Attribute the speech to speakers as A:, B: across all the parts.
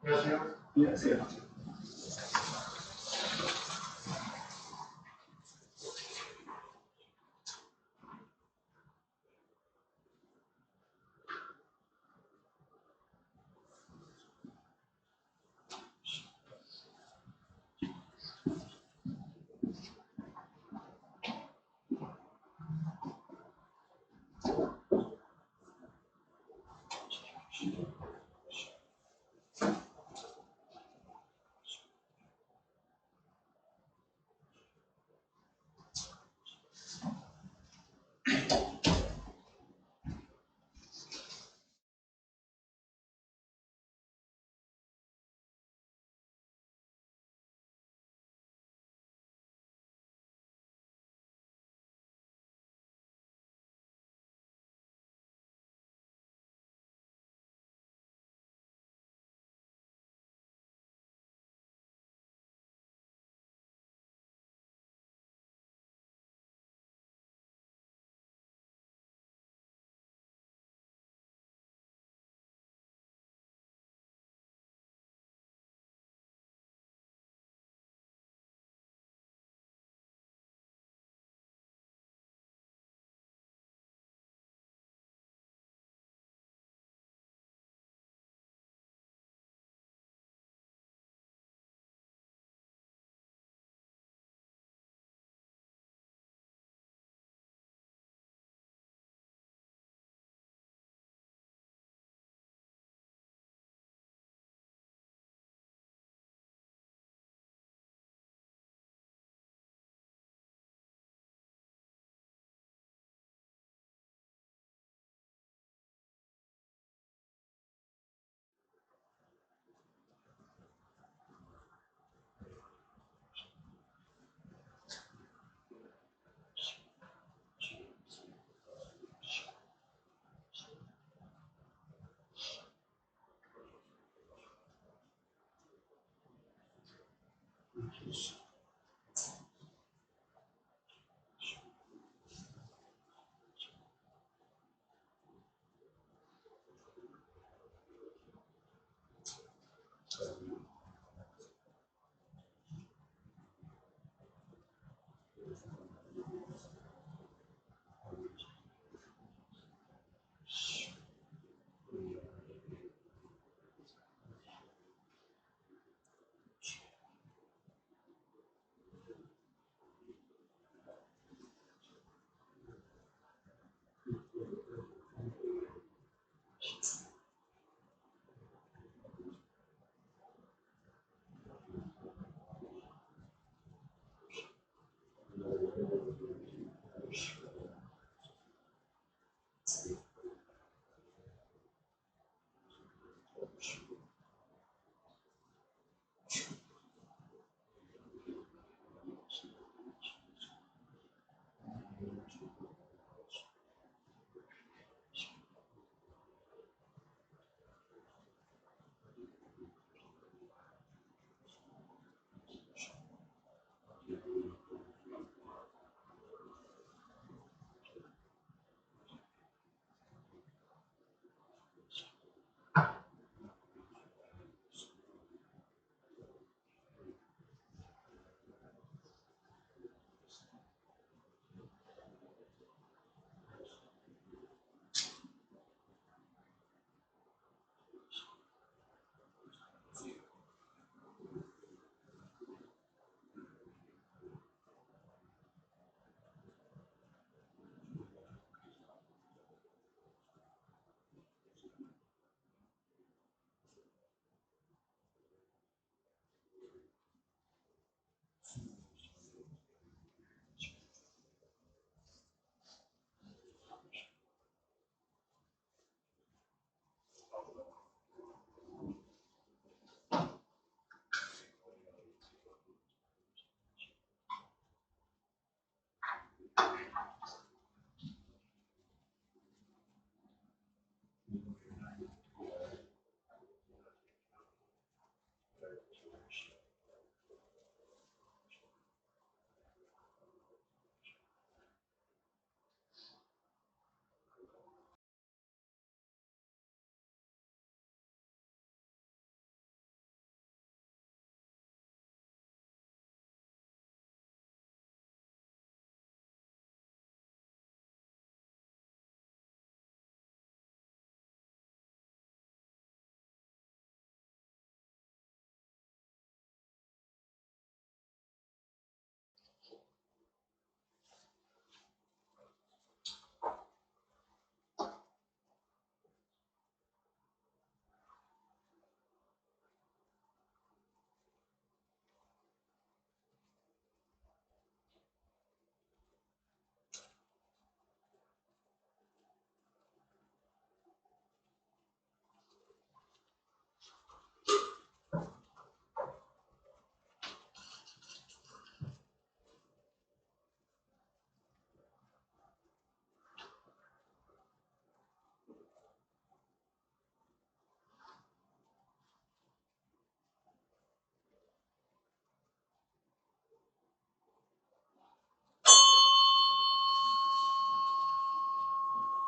A: 안녕하세요.
B: 안녕하세요.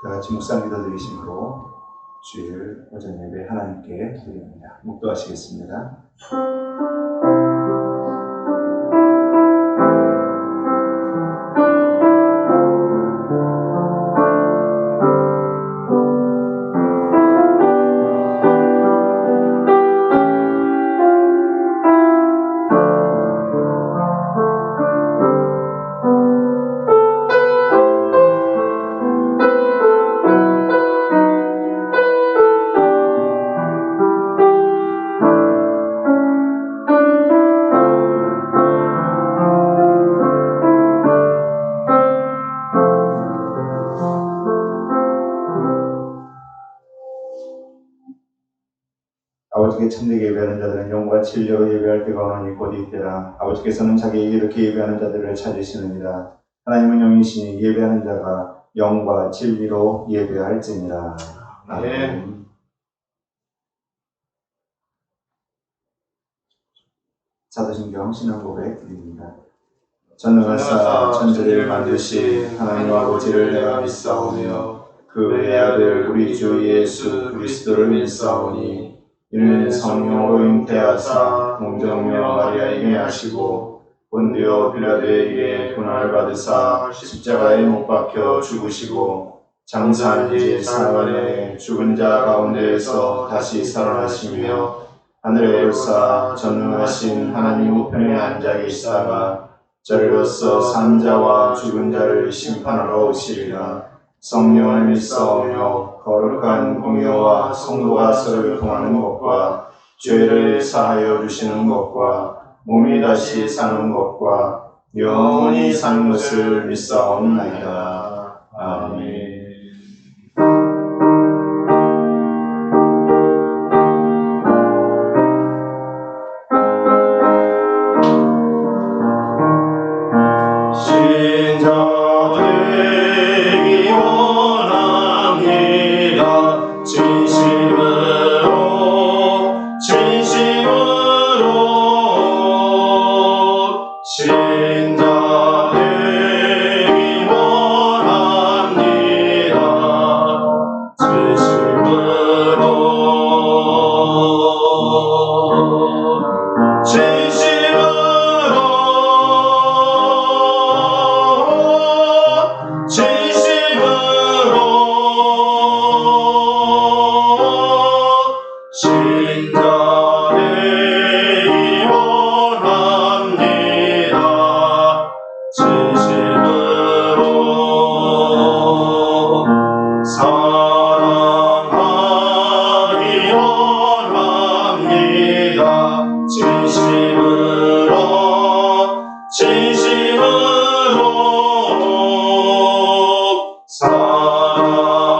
A: 다 같이 묵상 기도 드리심으로 주일 오전 예배 하나님께 드립니다. 묵도하시겠습니다. 아버지께 참되게 예배하는 자들은 영과 진리로 예배할 때가 오나니 곧 이때라. 아버지께서는 자기에게 이렇게 예배하는 자들을 찾으시느니라. 하나님은 영이시니 예배하는 자가 영과 진리로 예배할지니라. 아멘. 사도신경 신앙고백 드립니다. 전능하사 천지를 만드신 하나님 아버지를 내가 믿사오며 그 외의 아들 우리 주 예수 그리스도를 믿사오니 이는 성령으로 잉태하사 동정녀 마리아에게 하시고 본디오 빌라도에게 고난을 받으사 십자가에 못 박혀 죽으시고 장사한 지 사흘에 죽은 자 가운데에서 다시 살아나시며 하늘에 올사 전능하신 하나님 우편에 앉아 계시다가 저리로서 산 자와 죽은 자를 심판하러 오시리라. 성령을 믿사오며 거룩한 공의와 성도가 서로 통하는 것과 죄를 사하여 주시는 것과 몸이 다시 사는 것과 영원히 사는 것을 믿사옵나이다. 아멘.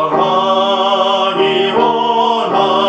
B: 사랑하기 원합니다.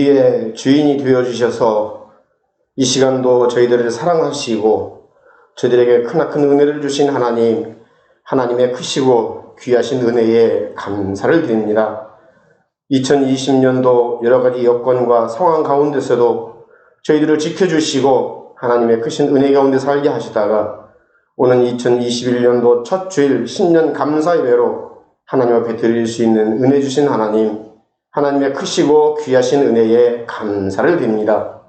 B: 우리의 주인이 되어주셔서 이 시간도 저희들을 사랑하시고 저희들에게 크나큰 은혜를 주신 하나님, 하나님의 크시고 귀하신 은혜에 감사를 드립니다. 2020년도 여러 가지 여건과 상황 가운데서도 저희들을 지켜주시고 하나님의 크신 은혜 가운데 살게 하시다가 오는 2021년도 첫 주일 신년 감사 예배로 하나님 앞에 드릴 수 있는 은혜 주신 하나님, 하나님의 크시고 귀하신 은혜에 감사를 드립니다.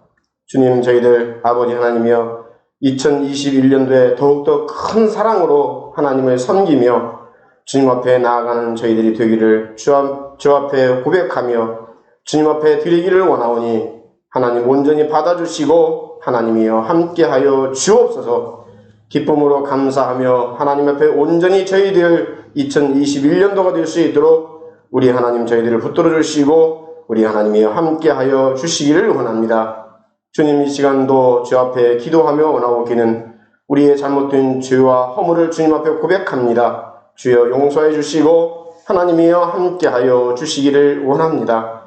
B: 주님, 저희들 아버지 하나님이여 2021년도에 더욱더 큰 사랑으로 하나님을 섬기며 주님 앞에 나아가는 저희들이 되기를 주 앞에 고백하며 주님 앞에 드리기를 원하오니 하나님 온전히 받아주시고 하나님이여 함께하여 주옵소서. 기쁨으로 감사하며 하나님 앞에 온전히 저희들 2021년도가 될 수 있도록 우리 하나님 저희들을 붙들어 주시고 우리 하나님이여 함께하여 주시기를 원합니다. 주님, 이 시간도 주 앞에 기도하며 원하오기는 우리의 잘못된 죄와 허물을 주님 앞에 고백합니다. 주여 용서해 주시고 하나님이여 함께하여 주시기를 원합니다.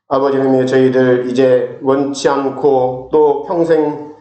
B: 아버지 하나님, 저희들 이제 원치 않고 또 평생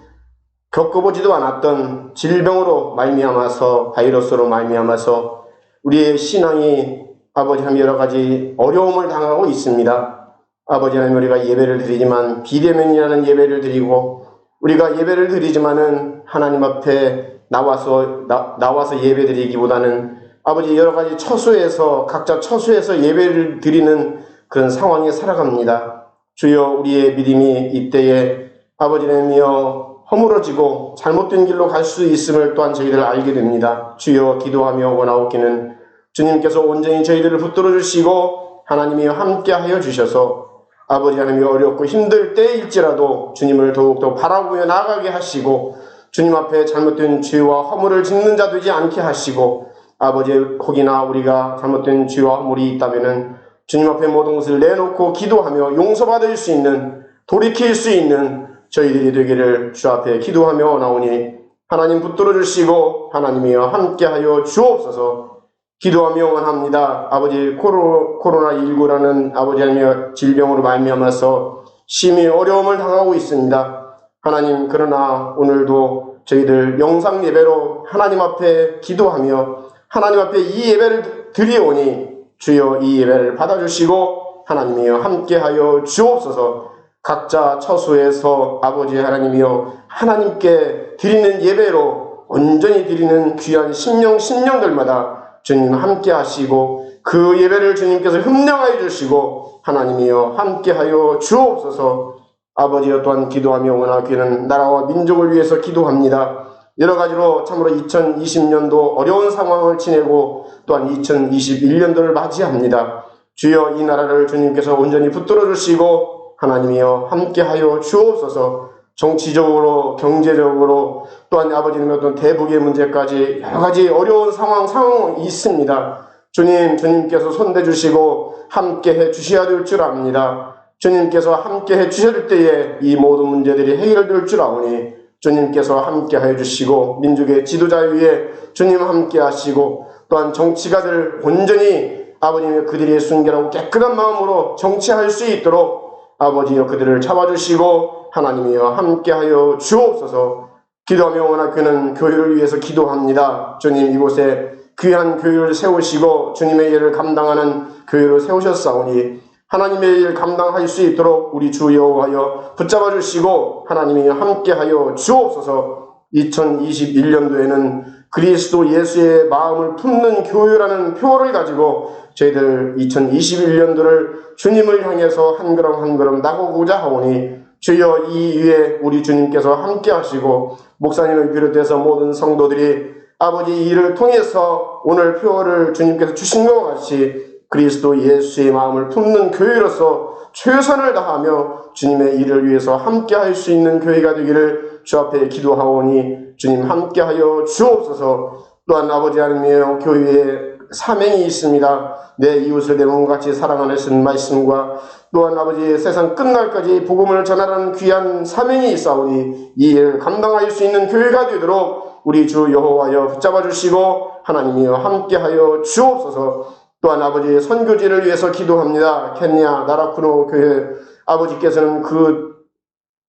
B: 겪어보지도 않았던 질병으로 말미암아서, 바이러스로 말미암아서 우리의 신앙이 아버지 하나님 여러 가지 어려움을 당하고 있습니다. 아버지 하나님, 우리가 예배를 드리지만 비대면이라는 예배를 드리고 우리가 예배를 드리지만은 하나님 앞에 나와서 예배 드리기보다는 아버지 여러 가지 처소에서 각자 처소에서 예배를 드리는 그런 상황에 살아갑니다. 주여, 우리의 믿음이 이때에 아버지 하나님이여 허물어지고 잘못된 길로 갈 수 있음을 또한 저희들 알게 됩니다. 주여, 기도하며 원하옵기는 주님께서 온전히 저희들을 붙들어 주시고 하나님이여 함께하여 주셔서 아버지 하나님이 어렵고 힘들 때일지라도 주님을 더욱더 바라보며 나아가게 하시고 주님 앞에 잘못된 죄와 허물을 짓는 자 되지 않게 하시고 아버지, 혹이나 우리가 잘못된 죄와 허물이 있다면은 주님 앞에 모든 것을 내놓고 기도하며 용서받을 수 있는, 돌이킬 수 있는 저희들이 되기를 주 앞에 기도하며 원하오니 하나님 붙들어 주시고 하나님이여 함께하여 주옵소서. 기도하며 원합니다. 아버지, 코로나19라는 아버지 하나님의 질병으로 말미암아서 심히 어려움을 당하고 있습니다. 하나님, 그러나 오늘도 저희들 영상 예배로 하나님 앞에 기도하며 하나님 앞에 이 예배를 드리오니 주여 이 예배를 받아주시고 하나님이여 함께하여 주옵소서. 각자 처소에서 아버지 하나님이여 하나님께 드리는 예배로 온전히 드리는 귀한 심령들마다 주님 함께 하시고 그 예배를 주님께서 흠령하여 주시고 하나님이여 함께하여 주옵소서. 아버지여, 또한 기도하며 원하기는 나라와 민족을 위해서 기도합니다. 여러 가지로 참으로 2020년도 어려운 상황을 지내고 또한 2021년도를 맞이합니다. 주여, 이 나라를 주님께서 온전히 붙들어 주시고 하나님이여 함께하여 주옵소서. 정치적으로, 경제적으로, 또한 아버지님의 어떤 대북의 문제까지 여러 가지 어려운 상황이 있습니다. 주님께서 손대주시고 함께해 주셔야 될 줄 압니다. 주님께서 함께해 주실 때에 이 모든 문제들이 해결될 줄 아오니 주님께서 함께해 주시고 민족의 지도자 위에 주님 함께 하시고 또한 정치가들 온전히 아버님의 그들의 순결하고 깨끗한 마음으로 정치할 수 있도록 아버지여 그들을 잡아주시고 하나님이여 함께하여 주옵소서. 기도하며 원하기는 교회를 위해서 기도합니다. 주님, 이곳에 귀한 교회를 세우시고 주님의 일을 감당하는 교회를 세우셨사오니 하나님의 일 감당할 수 있도록 우리 주 여호와여 붙잡아 주시고 하나님이여 함께하여 주옵소서. 2021년도에는 그리스도 예수의 마음을 품는 교회라는 표어를 가지고 저희들 2021년도를 주님을 향해서 한 걸음 한 걸음 나가고자 하오니 주여, 이 위에 우리 주님께서 함께 하시고 목사님을 비롯해서 모든 성도들이 아버지 이 일을 통해서 오늘 표어를 주님께서 주신 것과 같이 그리스도 예수의 마음을 품는 교회로서 최선을 다하며 주님의 일을 위해서 함께 할 수 있는 교회가 되기를 주 앞에 기도하오니 주님 함께하여 주옵소서. 또한 아버지 하나님의 교회에 사명이 있습니다. 내 이웃을 내 몸과 같이 사랑하는 말씀과 또한 아버지 세상 끝날까지 복음을 전하라는 귀한 사명이 있사오니 이 일을 감당할 수 있는 교회가 되도록 우리 주 여호와여 붙잡아 주시고 하나님이여 함께하여 주옵소서. 또한 아버지 선교지를 위해서 기도합니다. 켄야 나라쿠노 교회 아버지께서는 그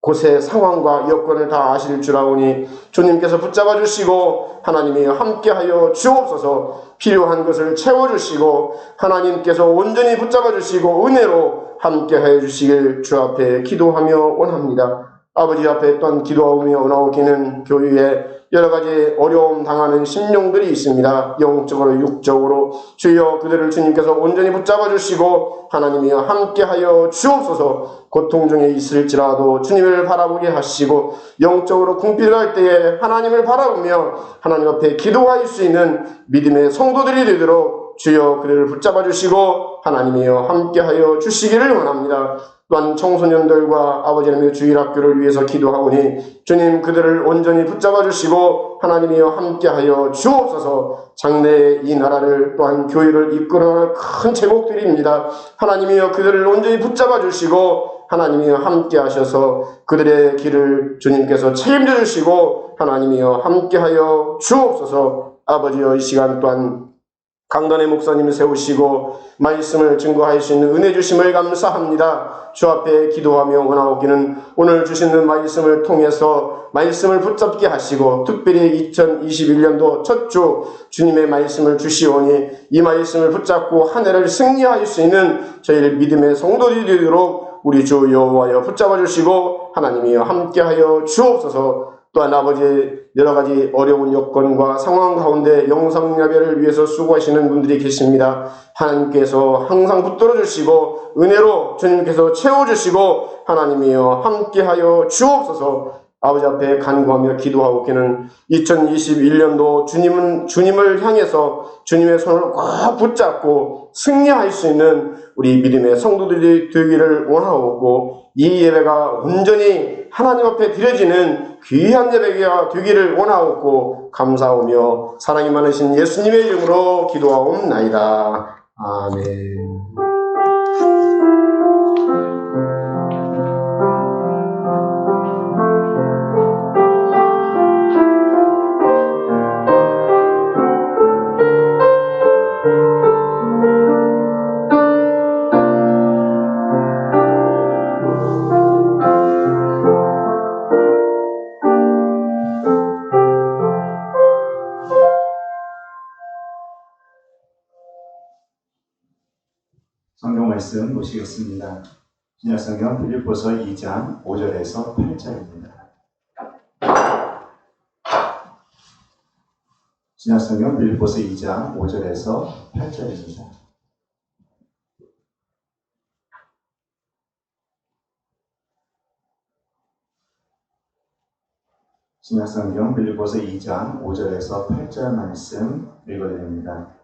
B: 곳의 상황과 여건을 다 아실 줄 아오니 주님께서 붙잡아 주시고 하나님이 함께하여 주옵소서. 필요한 것을 채워주시고 하나님께서 온전히 붙잡아 주시고 은혜로 함께하여 주시길 주 앞에 기도하며 원합니다. 아버지 앞에 또한 기도하며 원하오기는 교회에 여러 가지 어려움 당하는 심령들이 있습니다. 영적으로 육적으로 주여 그들을 주님께서 온전히 붙잡아 주시고 하나님이 함께하여 주옵소서. 고통 중에 있을지라도 주님을 바라보게 하시고 영적으로 궁핍할 때에 하나님을 바라보며 하나님 앞에 기도할 수 있는 믿음의 성도들이 되도록 주여 그들을 붙잡아 주시고 하나님이여 함께하여 주시기를 원합니다. 또한 청소년들과 아버지 하나님의 주일학교를 위해서 기도하오니 주님 그들을 온전히 붙잡아 주시고 하나님이여 함께하여 주옵소서. 장래의 이 나라를 또한 교회를 이끌어갈 큰 제목들입니다. 하나님이여 그들을 온전히 붙잡아 주시고 하나님이여 함께하셔서 그들의 길을 주님께서 책임져 주시고 하나님이여 함께하여 주옵소서. 아버지여 이 시간 또한 강단의 목사님을 세우시고 말씀을 증거할 수 있는 은혜 주심을 감사합니다. 주 앞에 기도하며 원하오기는 오늘 주시는 말씀을 통해서 말씀을 붙잡게 하시고 특별히 2021년도 첫 주 주님의 말씀을 주시오니 이 말씀을 붙잡고 한 해를 승리할 수 있는 저희 믿음의 성도들이 되도록 우리 주 여호와여 붙잡아 주시고 하나님이여 함께하여 주옵소서. 또한 아버지 여러 가지 어려운 여건과 상황 가운데 영상 예배를 위해서 수고하시는 분들이 계십니다. 하나님께서 항상 붙들어 주시고 은혜로 주님께서 채워주시고 하나님이여 함께하여 주옵소서. 아버지 앞에 간구하며 기도하오기는 2021년도 주님을 향해서 주님의 손을 꽉 붙잡고 승리할 수 있는 우리 믿음의 성도들이 되기를 원하오고 이 예배가 온전히 하나님 앞에 드려지는 귀한 예배가 되기를 원하옵고 감사하오며 사랑이 많으신 예수님의 이름으로 기도하옵나이다. 아멘.
A: 성경 말씀 보시겠습니다. 신약성경 빌립보서 2장 5절에서 8절입니다. 신약성경 빌립보서 2장 5절에서 8절입니다. 신약성경 빌립보서 2장 5절에서 8절 말씀 읽어드립니다.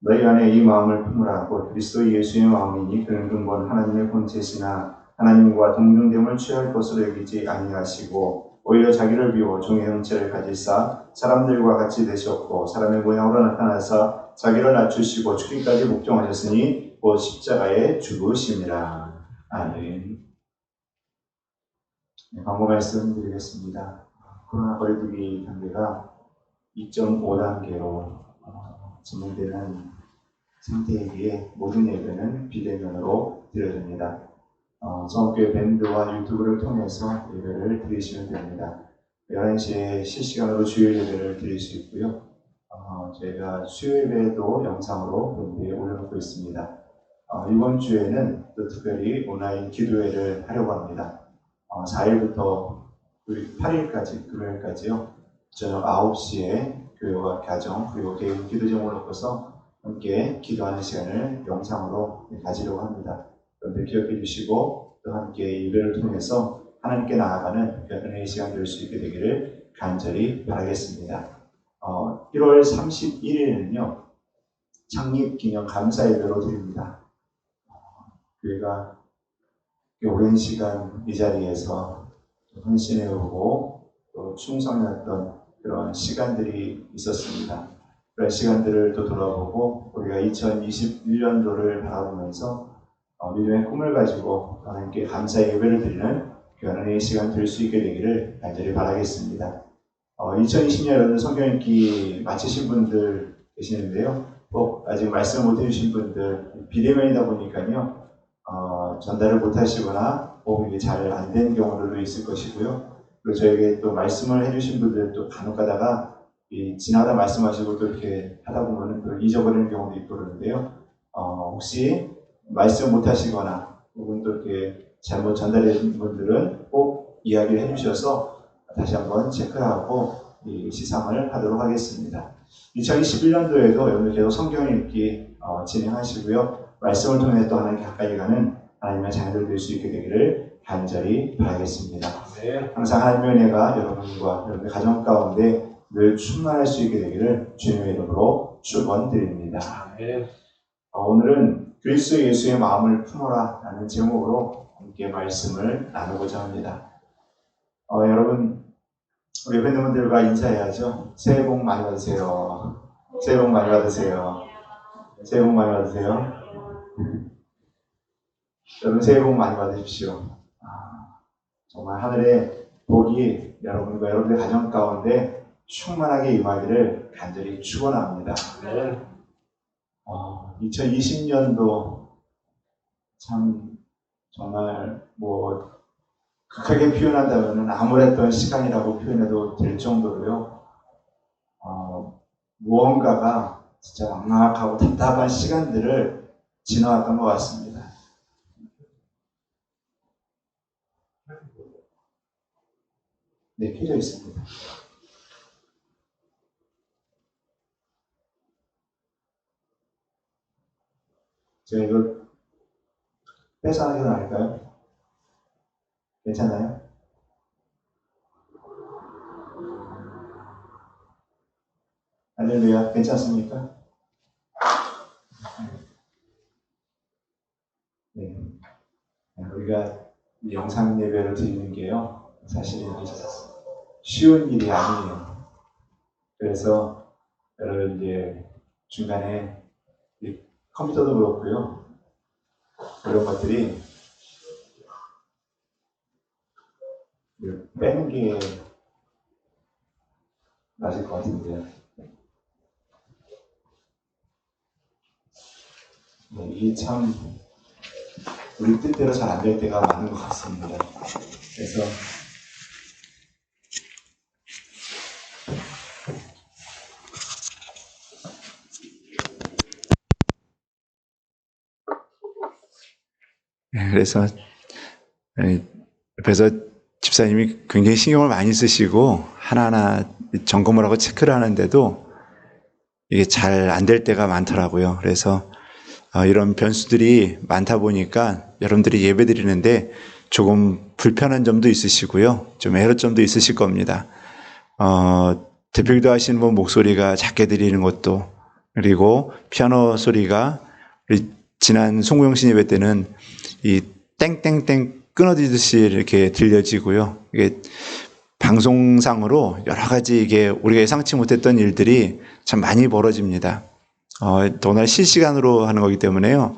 A: 너희 안에 이 마음을 품으라고 그리스도 예수의 마음이니 그는 근본 하나님의 본체시나 하나님과 동등됨을 취할 것으로 여기지 아니하시고 오히려 자기를 비워 종의 형체를 가지사 사람들과 같이 되셨고 사람의 모양으로 나타나사 자기를 낮추시고 죽기까지 복종하셨으니 곧 십자가에 죽으심이라. 아멘. 광고 말씀 드리겠습니다. 코로나 거리두기 단계가 2.5단계로 진행되는 상태이기에 모든 예배는 비대면으로 드려집니다. 성교회 밴드와 유튜브를 통해서 예배를 드리시면 됩니다. 11시에 실시간으로 주일 예배를 드릴 수 있고요. 저희가 수요 예배도 영상으로 밴드에 올려놓고 있습니다. 이번 주에는 또 특별히 온라인 기도회를 하려고 합니다. 4일부터 8일까지 금요일까지요. 저녁 9시에 교회와 가정 그리고 개인 기도점을 놓고서 함께 기도하는 시간을 영상으로 가지려고 합니다. 여러분들 기억해 주시고 또 함께 예배를 통해서 하나님께 나아가는 은혜의 시간 될 수 있게 되기를 간절히 바라겠습니다. 1월 31일은요 창립기념 감사예배로 드립니다. 교회가 오랜 시간 이 자리에서 헌신해오고 또 충성했던 그런 시간들이 있었습니다. 그런 시간들을 또 돌아보고 우리가 2021년도를 바라보면서 믿음의 꿈을 가지고 하나님께 감사의 예배를 드리는 귀한 은혜의 시간 될 수 있게 되기를 간절히 바라겠습니다. 2020년 여러분 성경 읽기 마치신 분들 계시는데요. 꼭 아직 말씀 못 해주신 분들 비대면이다 보니까요. 전달을 못하시거나 혹은 이게 잘 안 된 경우들도 있을 것이고요. 그리고 저에게 또 말씀을 해주신 분들 또 간혹 가다가 지나가다 말씀하시고 또 이렇게 하다 보면 또 잊어버리는 경우도 있고 그러는데요. 혹시 말씀 못하시거나 혹은 또 이렇게 잘못 전달해준 분들은 꼭 이야기를 해주셔서 다시 한번 체크하고 이 시상을 하도록 하겠습니다. 2021년도에도 여러분들 계속 성경 읽기 진행하시고요. 말씀을 통해 또 하나님 가까이 가는 하나님의 자녀들 될 수 있게 되기를 간절히 바라겠습니다.
B: 네.
A: 항상 하나님의 은혜가 여러분과 여러분의 가정 가운데 늘 충만할 수 있게 되기를 주님의 이름으로 축원드립니다.
B: 네.
A: 오늘은 그리스도 예수의 마음을 품어라 라는 제목으로 함께 말씀을 나누고자 합니다. 여러분 우리 팬분들과 인사해야죠. 새해 복 많이 받으세요. 새해 복 많이 받으세요. 새해 복 많이 받으세요. 여러분 새해 복 많이 받으십시오. 정말 하늘의 복이 여러분과 여러분의 가정 가운데 충만하게 임하기를 간절히 축원합니다.
B: 네.
A: 2020년도 참 정말 극하게 표현한다면 암울했던 시간이라고 표현해도 될 정도로요. 무언가가 진짜 막막하고 답답한 시간들을 지나왔던 것 같습니다. 네, 켜져 있습니다. 제가 이거 빼서 하는 게 나을까요? 괜찮아요? 할렐루야, 괜찮습니까? 네. 우리가 영상 예배를 드리는 게요, 사실 쉬운 일이 아니에요. 그래서 여러분 이제 중간에 컴퓨터도 그렇고요, 이런 것들이 빼는 게 맞을 것 같은데요. 네, 이게 참 우리 뜻대로 잘 안 될 때가 많은 것 같습니다. 그래서 그래서 집사님이 굉장히 신경을 많이 쓰시고 하나하나 점검을 하고 체크를 하는데도 이게 잘 안 될 때가 많더라고요. 그래서 이런 변수들이 많다 보니까 여러분들이 예배 드리는데 조금 불편한 점도 있으시고요. 좀 애로점도 있으실 겁니다. 대표 기도하시는 분 목소리가 작게 들리는 것도, 그리고 피아노 소리가 우리 지난 송구영신 예배 때는 이 땡땡땡 끊어지듯이 이렇게 들려지고요. 이게 방송상으로 여러 가지 이게 우리가 예상치 못했던 일들이 참 많이 벌어집니다. 더구나 실시간으로 하는 거기 때문에요.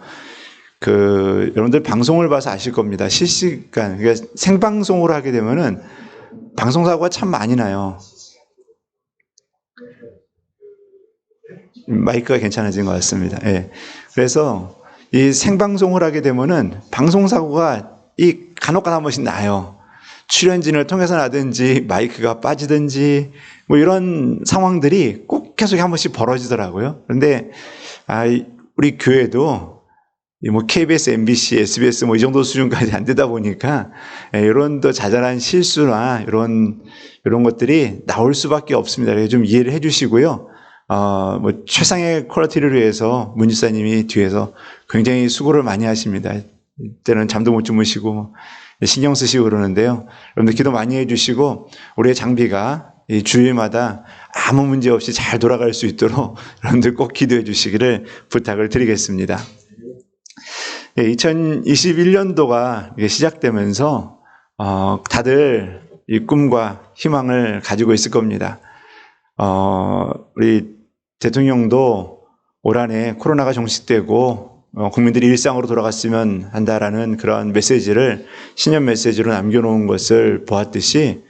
A: 여러분들 방송을 봐서 아실 겁니다. 실시간, 그러니까 생방송으로 하게 되면은 방송사고가 참 많이 나요. 마이크가 괜찮아진 것 같습니다. 예. 그래서 이 생방송을 하게 되면은 방송사고가 간혹가다 한 번씩 나요. 출연진을 통해서 나든지 마이크가 빠지든지 이런 상황들이 꼭 계속 한 번씩 벌어지더라고요. 그런데 우리 교회도 KBS, MBC, SBS 이 정도 수준까지 안 되다 보니까 이런 또 자잘한 실수나 이런 것들이 나올 수밖에 없습니다. 그래서 좀 이해를 해주시고요. 최상의 퀄리티를 위해서 문 지사님이 뒤에서 굉장히 수고를 많이 하십니다. 때는 잠도 못 주무시고 신경 쓰시고 그러는데요. 여러분들 기도 많이 해주시고 우리의 장비가 이 주일마다 아무 문제 없이 잘 돌아갈 수 있도록 여러분들 꼭 기도해 주시기를 부탁을 드리겠습니다. 2021년도가 시작되면서 다들 이 꿈과 희망을 가지고 있을 겁니다. 우리 대통령도 올 한해 코로나가 종식되고 국민들이 일상으로 돌아갔으면 한다라는 그런 메시지를 신년 메시지로 남겨놓은 것을 보았듯이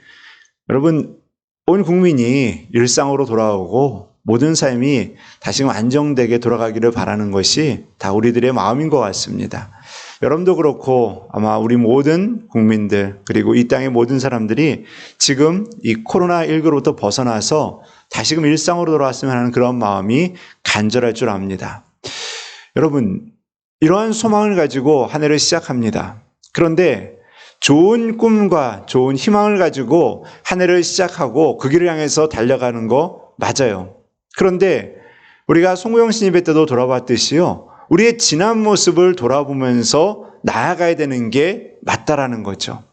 A: 여러분 온 국민이 일상으로 돌아오고 모든 삶이 다시금 안정되게 돌아가기를 바라는 것이 다 우리들의 마음인 것 같습니다. 여러분도 그렇고 아마 우리 모든 국민들 그리고 이 땅의 모든 사람들이 지금 이 코로나19로부터 벗어나서 다시금 일상으로 돌아왔으면 하는 그런 마음이 간절할 줄 압니다. 여러분, 이러한 소망을 가지고 한 해를 시작합니다. 그런데 좋은 꿈과 좋은 희망을 가지고 한 해를 시작하고 그 길을 향해서 달려가는 거 맞아요. 그런데 우리가 송구영 신입회 때도 돌아봤듯이요. 우리의 지난 모습을 돌아보면서 나아가야 되는 게 맞다라는 거죠.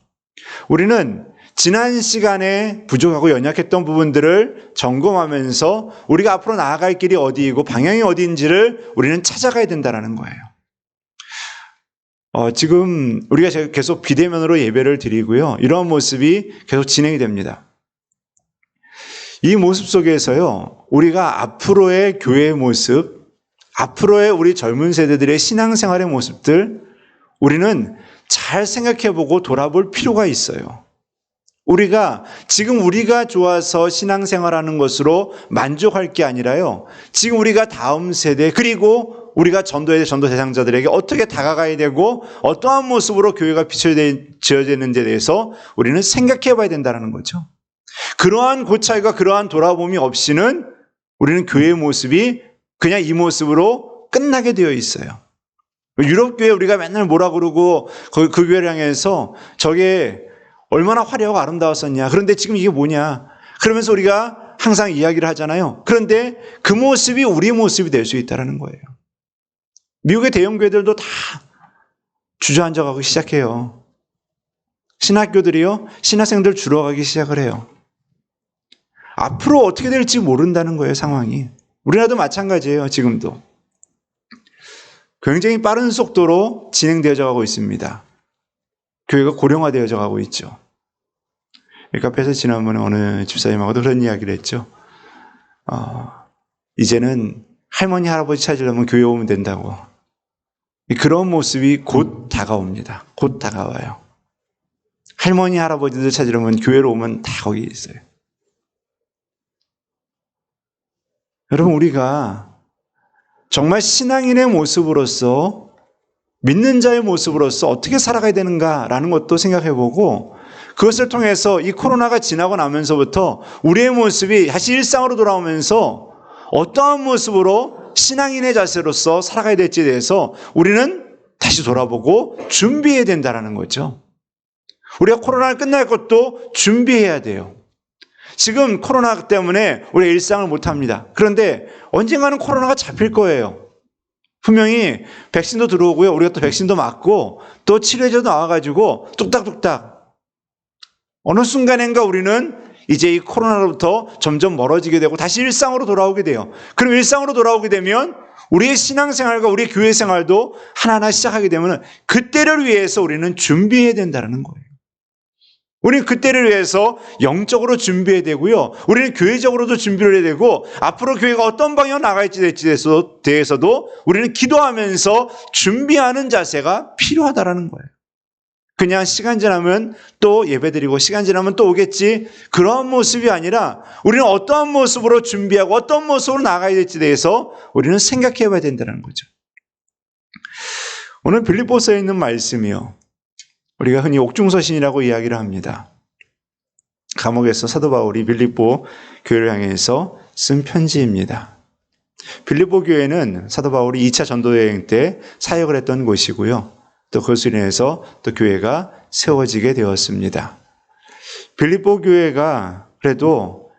A: 우리는 지난 시간에 부족하고 연약했던 부분들을 점검하면서 우리가 앞으로 나아갈 길이 어디이고 방향이 어디인지를 우리는 찾아가야 된다는 거예요. 지금 우리가 계속 비대면으로 예배를 드리고요. 이러한 모습이 계속 진행이 됩니다. 이 모습 속에서요, 우리가 앞으로의 교회의 모습, 앞으로의 우리 젊은 세대들의 신앙생활의 모습들, 우리는 잘 생각해보고 돌아볼 필요가 있어요. 지금 우리가 좋아서 신앙생활하는 것으로 만족할 게 아니라요, 지금 우리가 다음 세대, 그리고 우리가 전도 대상자들에게 어떻게 다가가야 되고, 어떠한 모습으로 교회가 비춰져야 되는지에 대해서 우리는 생각해 봐야 된다는 거죠. 그러한 고찰과 그러한 돌아봄이 없이는 우리는 교회의 모습이 그냥 이 모습으로 끝나게 되어 있어요. 유럽 교회 우리가 맨날 뭐라 그러고 그 교회를 향해서 저게 얼마나 화려하고 아름다웠었냐. 그런데 지금 이게 뭐냐. 그러면서 우리가 항상 이야기를 하잖아요. 그런데 그 모습이 우리 모습이 될 수 있다는 거예요. 미국의 대형 교회들도 다 주저앉아가기 시작해요. 신학교들이요, 신학생들 줄어가기 시작을 해요. 앞으로 어떻게 될지 모른다는 거예요, 상황이. 우리나라도 마찬가지예요, 지금도. 굉장히 빠른 속도로 진행되어져 가고 있습니다. 교회가 고령화되어져 가고 있죠. 이 카페에서 지난번에 어느 집사님하고도 그런 이야기를 했죠. 이제는 할머니, 할아버지 찾으려면 교회 오면 된다고. 그런 모습이 곧 다가옵니다. 곧 다가와요. 할머니, 할아버지들 찾으려면 교회로 오면 다 거기 있어요. 여러분, 우리가 정말 신앙인의 모습으로서, 믿는 자의 모습으로서 어떻게 살아가야 되는가라는 것도 생각해보고, 그것을 통해서 이 코로나가 지나고 나면서부터 우리의 모습이 다시 일상으로 돌아오면서 어떠한 모습으로 신앙인의 자세로서 살아가야 될지에 대해서 우리는 다시 돌아보고 준비해야 된다는 거죠. 우리가 코로나를 끝날 것도 준비해야 돼요. 지금 코로나 때문에 우리가 일상을 못합니다. 그런데 언젠가는 코로나가 잡힐 거예요. 분명히 백신도 들어오고요. 우리가 또 백신도 맞고 또 치료제도 나와가지고 뚝딱뚝딱 어느 순간인가 우리는 이제 이 코로나로부터 점점 멀어지게 되고 다시 일상으로 돌아오게 돼요. 그럼 일상으로 돌아오게 되면 우리의 신앙생활과 우리의 교회 생활도 하나하나 시작하게 되면 그때를 위해서 우리는 준비해야 된다는 거예요. 우리는 그때를 위해서 영적으로 준비해야 되고요. 우리는 교회적으로도 준비를 해야 되고 앞으로 교회가 어떤 방향으로 나갈지에 대해서도 우리는 기도하면서 준비하는 자세가 필요하다는 거예요. 그냥 시간 지나면 또 예배드리고 시간 지나면 또 오겠지, 그런 모습이 아니라 우리는 어떠한 모습으로 준비하고 어떤 모습으로 나가야 될지에 대해서 우리는 생각해 봐야 된다는 거죠. 오늘 빌립보서에 있는 말씀이요, 우리가 흔히 옥중서신이라고 이야기를 합니다. 감옥에서 사도 바울이 빌립보 교회를 향해서 쓴 편지입니다. 빌립보 교회는 사도 바울이 2차 전도여행 때 사역을 했던 곳이고요. 또 그것으로 인해서 또 교회가 세워지게 되었습니다. 빌립보 교회가 그래도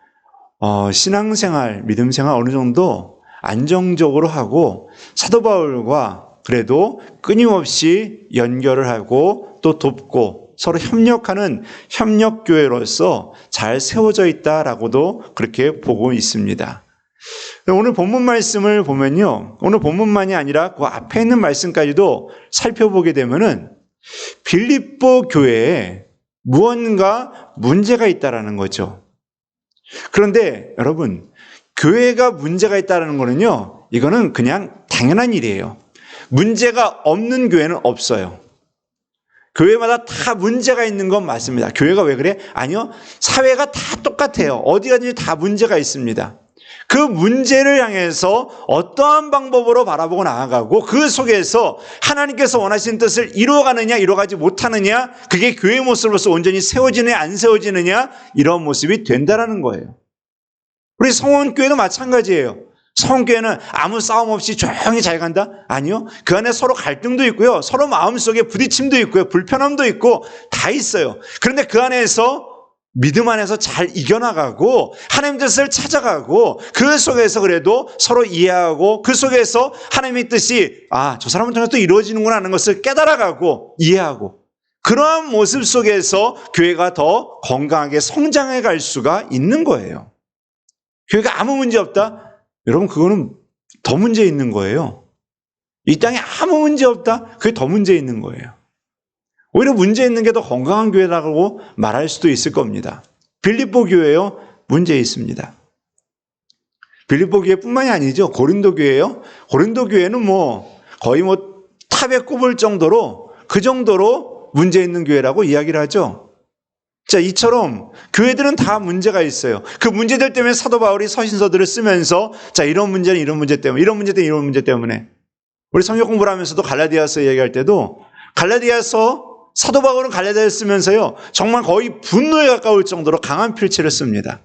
A: 신앙생활, 믿음생활 어느 정도 안정적으로 하고 사도 바울과 그래도 끊임없이 연결을 하고 또 돕고 서로 협력하는 협력교회로서 잘 세워져 있다라고도 그렇게 보고 있습니다. 오늘 본문 말씀을 보면요, 오늘 본문만이 아니라 그 앞에 있는 말씀까지도 살펴보게 되면은 빌립보 교회에 무언가 문제가 있다라는 거죠. 그런데 여러분, 교회가 문제가 있다라는 거는요, 이거는 그냥 당연한 일이에요. 문제가 없는 교회는 없어요. 교회마다 다 문제가 있는 건 맞습니다. 교회가 왜 그래? 아니요, 사회가 다 똑같아요. 어디 가든지 다 문제가 있습니다.
C: 그 문제를 향해서 어떠한 방법으로 바라보고 나아가고 그 속에서 하나님께서 원하시는 뜻을 이루어가느냐 이루어가지 못하느냐, 그게 교회의 모습으로서 온전히 세워지느냐 안 세워지느냐, 이런 모습이 된다라는 거예요. 우리 성원교회도 마찬가지예요. 성교회는 아무 싸움 없이 조용히 잘 간다? 아니요. 그 안에 서로 갈등도 있고요. 서로 마음속에 부딪힘도 있고요. 불편함도 있고 다 있어요. 그런데 그 안에서 믿음 안에서 잘 이겨나가고 하나님 뜻을 찾아가고 그 속에서 그래도 서로 이해하고 그 속에서 하나님의 뜻이 저 사람을 통해서 또 이루어지는구나 하는 것을 깨달아가고 이해하고, 그러한 모습 속에서 교회가 더 건강하게 성장해 갈 수가 있는 거예요. 교회가 아무 문제 없다? 여러분, 그거는 더 문제 있는 거예요. 이 땅에 아무 문제 없다? 그게 더 문제 있는 거예요. 오히려 문제 있는 게 더 건강한 교회라고 말할 수도 있을 겁니다. 빌립보 교회요, 문제 있습니다. 빌립보 교회뿐만이 아니죠. 고린도 교회요. 고린도 교회는 거의 탑에 꼽을 정도로, 그 정도로 문제 있는 교회라고 이야기를 하죠. 자, 이처럼 교회들은 다 문제가 있어요. 그 문제들 때문에 사도 바울이 서신서들을 쓰면서 이런 문제는 이런 문제 때문에, 이런 문제 때문에 이런 문제 때문에, 우리 성경 공부를 하면서도 갈라디아서 얘기할 때도 갈라디아서 사도 바울은 갈라디아를 쓰면서요, 정말 거의 분노에 가까울 정도로 강한 필체를 씁니다.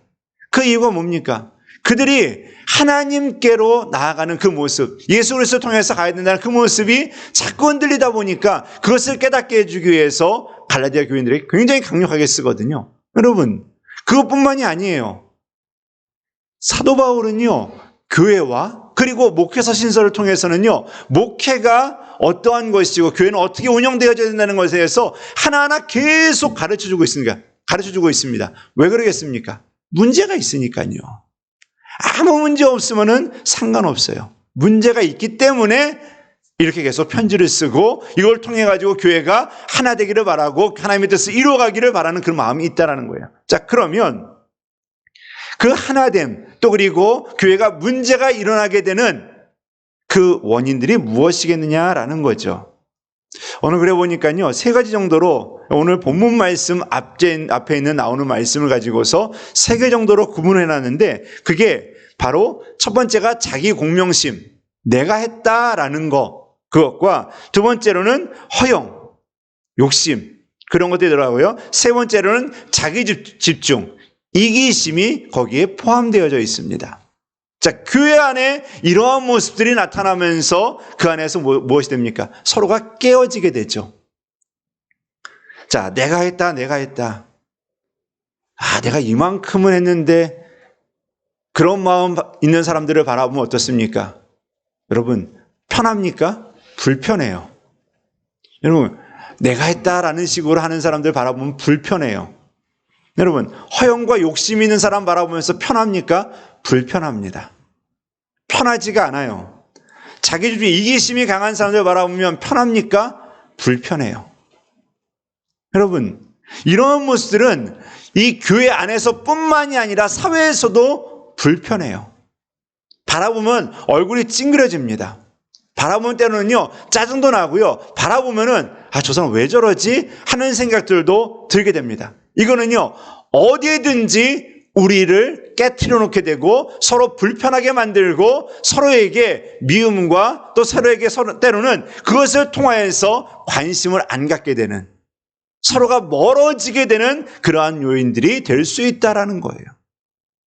C: 그 이유가 뭡니까? 그들이 하나님께로 나아가는 그 모습, 예수 그리스도를 통해서 가야 된다는 그 모습이 자꾸 흔들리다 보니까 그것을 깨닫게 해주기 위해서 갈라디아 교인들이 굉장히 강력하게 쓰거든요. 여러분, 그것뿐만이 아니에요. 사도 바울은요, 교회와 그리고 목회서 신서를 통해서는요, 목회가 어떠한 것이고 교회는 어떻게 운영되어져야 된다는 것에 대해서 하나하나 계속 가르쳐주고 있습니다. 왜 그러겠습니까? 문제가 있으니까요. 아무 문제 없으면은 상관없어요. 문제가 있기 때문에 이렇게 계속 편지를 쓰고 이걸 통해 가지고 교회가 하나 되기를 바라고 하나님의 뜻을 이루어가기를 바라는 그런 마음이 있다라는 거예요. 자, 그러면 그 하나됨, 또 그리고 교회가 문제가 일어나게 되는 그 원인들이 무엇이겠느냐라는 거죠. 오늘 그래 보니까요, 세 가지 정도로 오늘 본문 말씀 앞에 있는 나오는 말씀을 가지고서 세 개 정도로 구분해 놨는데, 그게 바로 첫 번째가 자기 공명심, 내가 했다라는 거, 그것과 두 번째로는 허영, 욕심, 그런 것들이 들어가고요. 세 번째로는 자기 집중, 이기심이 거기에 포함되어져 있습니다. 자, 교회 안에 이러한 모습들이 나타나면서 그 안에서 무엇이 됩니까? 서로가 깨어지게 되죠. 자, 내가 했다. 내가 이만큼은 했는데, 그런 마음 있는 사람들을 바라보면 어떻습니까? 여러분, 편합니까? 불편해요. 여러분, 내가 했다라는 식으로 하는 사람들 바라보면 불편해요. 여러분, 허영과 욕심 있는 사람 바라보면서 편합니까? 불편합니다. 편하지가 않아요. 자기주의 이기심이 강한 사람들 바라보면 편합니까? 불편해요. 여러분, 이런 모습들은 이 교회 안에서 뿐만이 아니라 사회에서도 불편해요. 바라보면 얼굴이 찡그려집니다. 바라보는 때는요, 짜증도 나고요, 바라보면은 저 사람 왜 저러지? 하는 생각들도 들게 됩니다. 이거는요, 어디에든지 우리를 깨트려 놓게 되고 서로 불편하게 만들고 서로에게 미움과 또 서로에게 때로는 그것을 통하여서 관심을 안 갖게 되는, 서로가 멀어지게 되는 그러한 요인들이 될 수 있다라는 거예요.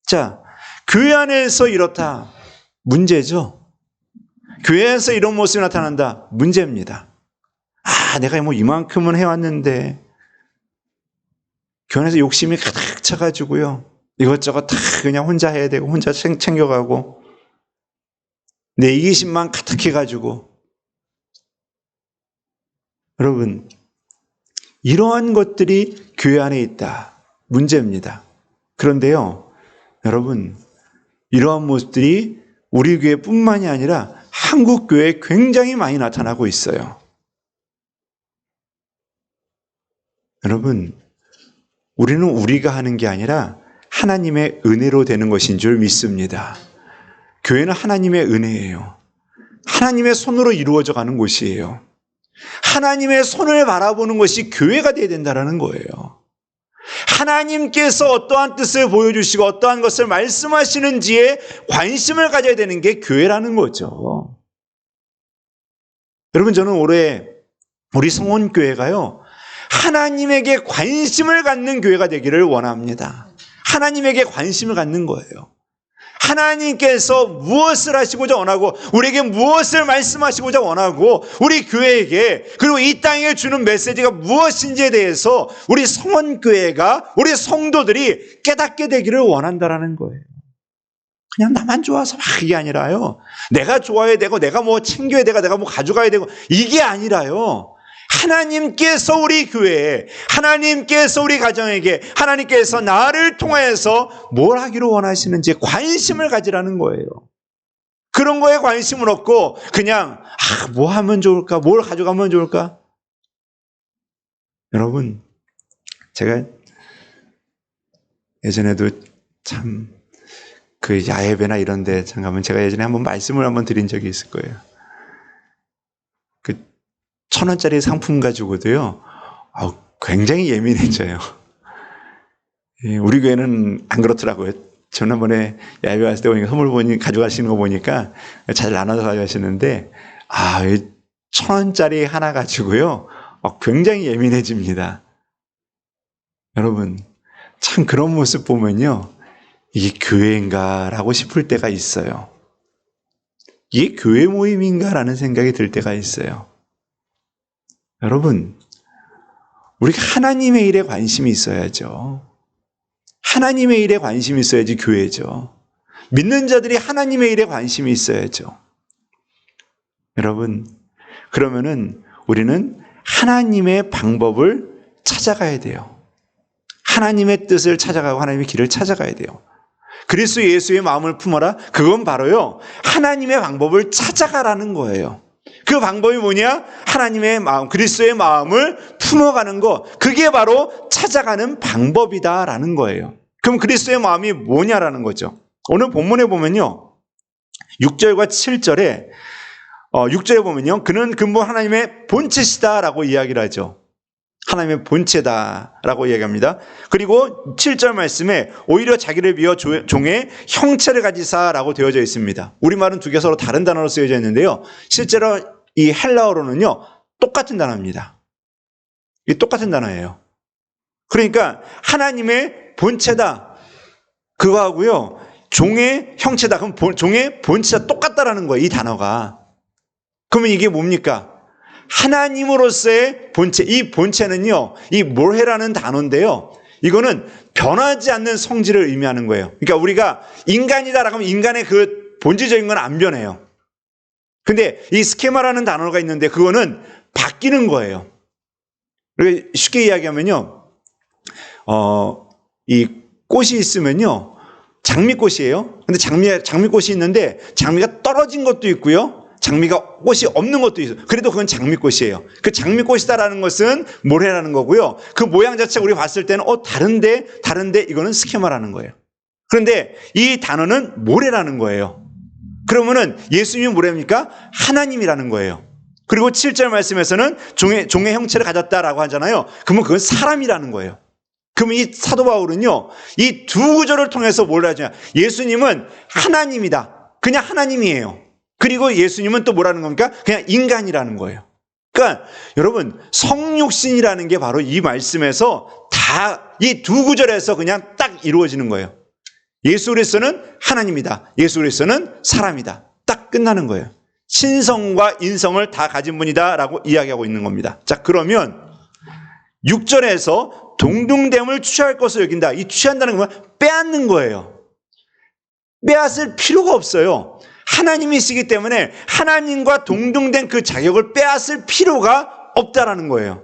C: 자, 교회 안에서 이렇다, 문제죠. 교회에서 이런 모습이 나타난다, 문제입니다. 내가 이만큼은 해왔는데 교회 안에서 욕심이 가득 차가지고요, 이것저것 다 그냥 혼자 해야 되고 혼자 챙겨가고 내 이기심만 가득해가지고, 여러분, 이러한 것들이 교회 안에 있다, 문제입니다. 그런데요, 여러분, 이러한 모습들이 우리 교회뿐만이 아니라 한국 교회에 굉장히 많이 나타나고 있어요. 여러분, 우리는 우리가 하는 게 아니라 하나님의 은혜로 되는 것인 줄 믿습니다. 교회는 하나님의 은혜예요. 하나님의 손으로 이루어져 가는 곳이에요. 하나님의 손을 바라보는 것이 교회가 되어야 된다는 거예요. 하나님께서 어떠한 뜻을 보여주시고 어떠한 것을 말씀하시는지에 관심을 가져야 되는 게 교회라는 거죠. 여러분, 저는 올해 우리 성원교회가요, 하나님에게 관심을 갖는 교회가 되기를 원합니다. 하나님에게 관심을 갖는 거예요. 하나님께서 무엇을 하시고자 원하고 우리에게 무엇을 말씀하시고자 원하고 우리 교회에게 그리고 이 땅에 주는 메시지가 무엇인지에 대해서 우리 성원교회가 우리 성도들이 깨닫게 되기를 원한다라는 거예요. 그냥 나만 좋아서 막 이게 아니라요. 내가 좋아야 되고 내가 뭐 챙겨야 되고 내가 뭐 가져가야 되고 이게 아니라요. 하나님께서 우리 교회에, 하나님께서 우리 가정에게, 하나님께서 나를 통하여서 뭘 하기를 원하시는지 관심을 가지라는 거예요. 그런 거에 관심을 얻고 그냥 뭐 하면 좋을까? 뭘 가져가면 좋을까? 여러분, 제가 예전에도 참 그 야외배나 이런 데 잠깐만 제가 예전에 한번 말씀을 한번 드린 적이 있을 거예요. 그 1,000원짜리 상품 가지고도요, 굉장히 예민해져요. 우리 교회는 안 그렇더라고요. 지난번에 야외 왔을 때 보니까 선물 가져가시는 거 보니까 잘 나눠서 가져가시는데, 1,000원짜리 하나 가지고요, 굉장히 예민해집니다. 여러분, 참 그런 모습 보면요, 이게 교회인가라고 싶을 때가 있어요. 이게 교회 모임인가라는 생각이 들 때가 있어요. 여러분, 우리가 하나님의 일에 관심이 있어야죠. 하나님의 일에 관심이 있어야지 교회죠. 믿는 자들이 하나님의 일에 관심이 있어야죠. 여러분, 그러면은 우리는 하나님의 방법을 찾아가야 돼요. 하나님의 뜻을 찾아가고 하나님의 길을 찾아가야 돼요. 그리스도 예수의 마음을 품어라. 그건 바로요, 하나님의 방법을 찾아가라는 거예요. 그 방법이 뭐냐? 하나님의 마음, 그리스도의 마음을 품어가는 거. 그게 바로 찾아가는 방법이다라는 거예요. 그럼 그리스도의 마음이 뭐냐라는 거죠. 오늘 본문에 보면요, 6절과 7절에 6절에 보면요, 그는 근본 하나님의 본체시다라고 이야기를 하죠. 하나님의 본체다라고 이야기합니다. 그리고 7절 말씀에 오히려 자기를 비워 종의 형체를 가지사라고 되어져 있습니다. 우리말은 두 개 서로 다른 단어로 쓰여져 있는데요, 실제로 이 헬라어로는요, 똑같은 단어입니다. 이 똑같은 단어예요. 그러니까 하나님의 본체다, 그거하고요, 종의 형체다. 그럼 종의 본체가 똑같다라는 거예요, 이 단어가. 그러면 이게 뭡니까? 하나님으로서의 본체. 이 본체는요, 이 모헤라는 단어인데요, 이거는 변하지 않는 성질을 의미하는 거예요. 그러니까 우리가 인간이다라고 하면 인간의 그 본질적인 건 안 변해요. 근데 이 스케마라는 단어가 있는데 그거는 바뀌는 거예요. 쉽게 이야기하면요, 이 꽃이 있으면요, 장미꽃이에요. 근데 장미꽃이 있는데 장미가 떨어진 것도 있고요, 장미가 꽃이 없는 것도 있어요. 그래도 그건 장미꽃이에요. 그 장미꽃이다라는 것은 모래라는 거고요. 그 모양 자체가 우리 봤을 때는 다른데 이거는 스케마라는 거예요. 그런데 이 단어는 모래라는 거예요. 그러면은 예수님은 뭐랍니까? 하나님이라는 거예요. 그리고 7절 말씀에서는 종의 형체를 가졌다라고 하잖아요. 그러면 그건 사람이라는 거예요. 그러면 이 사도 바울은요, 이 두 구절을 통해서 뭘 하냐? 예수님은 하나님이다. 그냥 하나님이에요. 그리고 예수님은 또 뭐라는 겁니까? 그냥 인간이라는 거예요. 그러니까 여러분, 성육신이라는 게 바로 이 말씀에서 다 이 두 구절에서 그냥 딱 이루어지는 거예요. 예수 그리스도는 하나님이다. 예수 그리스도는 사람이다. 딱 끝나는 거예요. 신성과 인성을 다 가진 분이다라고 이야기하고 있는 겁니다. 자, 그러면 6절에서 동등됨을 취할 것을 여긴다. 이 취한다는 건 빼앗는 거예요. 빼앗을 필요가 없어요. 하나님이시기 때문에 하나님과 동등된 그 자격을 빼앗을 필요가 없다라는 거예요.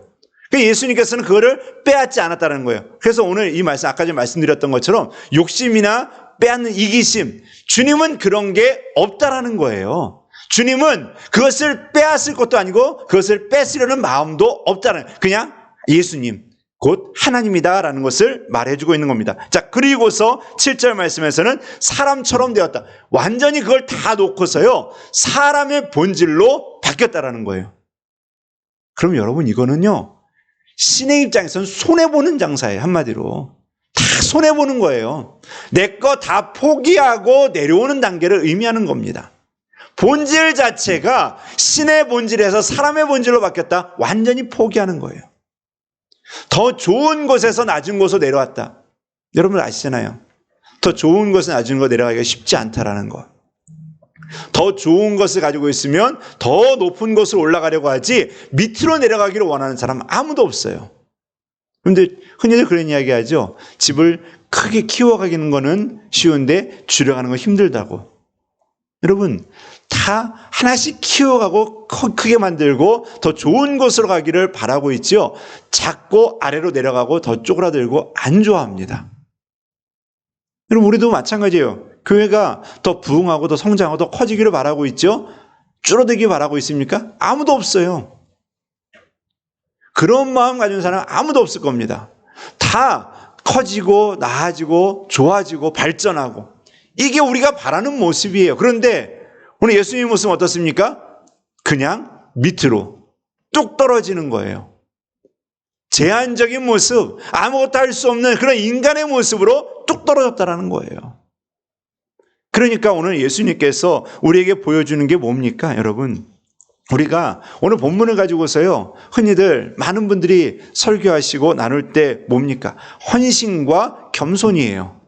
C: 예수님께서는 그거를 빼앗지 않았다는 거예요. 그래서 오늘 이 말씀, 아까 전에 말씀드렸던 것처럼 욕심이나 빼앗는 이기심, 주님은 그런 게 없다라는 거예요. 주님은 그것을 빼앗을 것도 아니고 그것을 뺏으려는 마음도 없다는, 그냥 예수님, 곧 하나님이다라는 것을 말해주고 있는 겁니다. 자, 그리고서 7절 말씀에서는 사람처럼 되었다. 완전히 그걸 다 놓고서요, 사람의 본질로 바뀌었다라는 거예요. 그럼 여러분, 이거는요, 신의 입장에서는 손해보는 장사예요, 한마디로. 손해보는 거예요. 내 거 다 포기하고 내려오는 단계를 의미하는 겁니다. 본질 자체가 신의 본질에서 사람의 본질로 바뀌었다. 완전히 포기하는 거예요. 더 좋은 곳에서 낮은 곳으로 내려왔다. 여러분 아시잖아요. 더 좋은 곳에서 낮은 곳으로 내려가기가 쉽지 않다라는 거. 더 좋은 것을 가지고 있으면 더 높은 곳으로 올라가려고 하지 밑으로 내려가기를 원하는 사람 아무도 없어요. 그런데 흔히들 그런 이야기 하죠. 집을 크게 키워가기는 거는 쉬운데 줄여가는 건 힘들다고. 여러분 다 하나씩 키워가고 크게 만들고 더 좋은 곳으로 가기를 바라고 있죠. 작고 아래로 내려가고 더 쪼그라들고 안 좋아합니다. 여러분 우리도 마찬가지예요. 교회가 더 부흥하고 더 성장하고 더 커지기를 바라고 있죠. 줄어들기 바라고 있습니까? 아무도 없어요. 그런 마음 가진 사람은 아무도 없을 겁니다. 다 커지고 나아지고 좋아지고 발전하고 이게 우리가 바라는 모습이에요. 그런데 오늘 예수님의 모습은 어떻습니까? 그냥 밑으로 뚝 떨어지는 거예요. 제한적인 모습, 아무것도 할 수 없는 그런 인간의 모습으로 뚝 떨어졌다라는 거예요. 그러니까 오늘 예수님께서 우리에게 보여주는 게 뭡니까, 여러분? 우리가 오늘 본문을 가지고서요, 흔히들 많은 분들이 설교하시고 나눌 때 뭡니까? 헌신과 겸손이에요.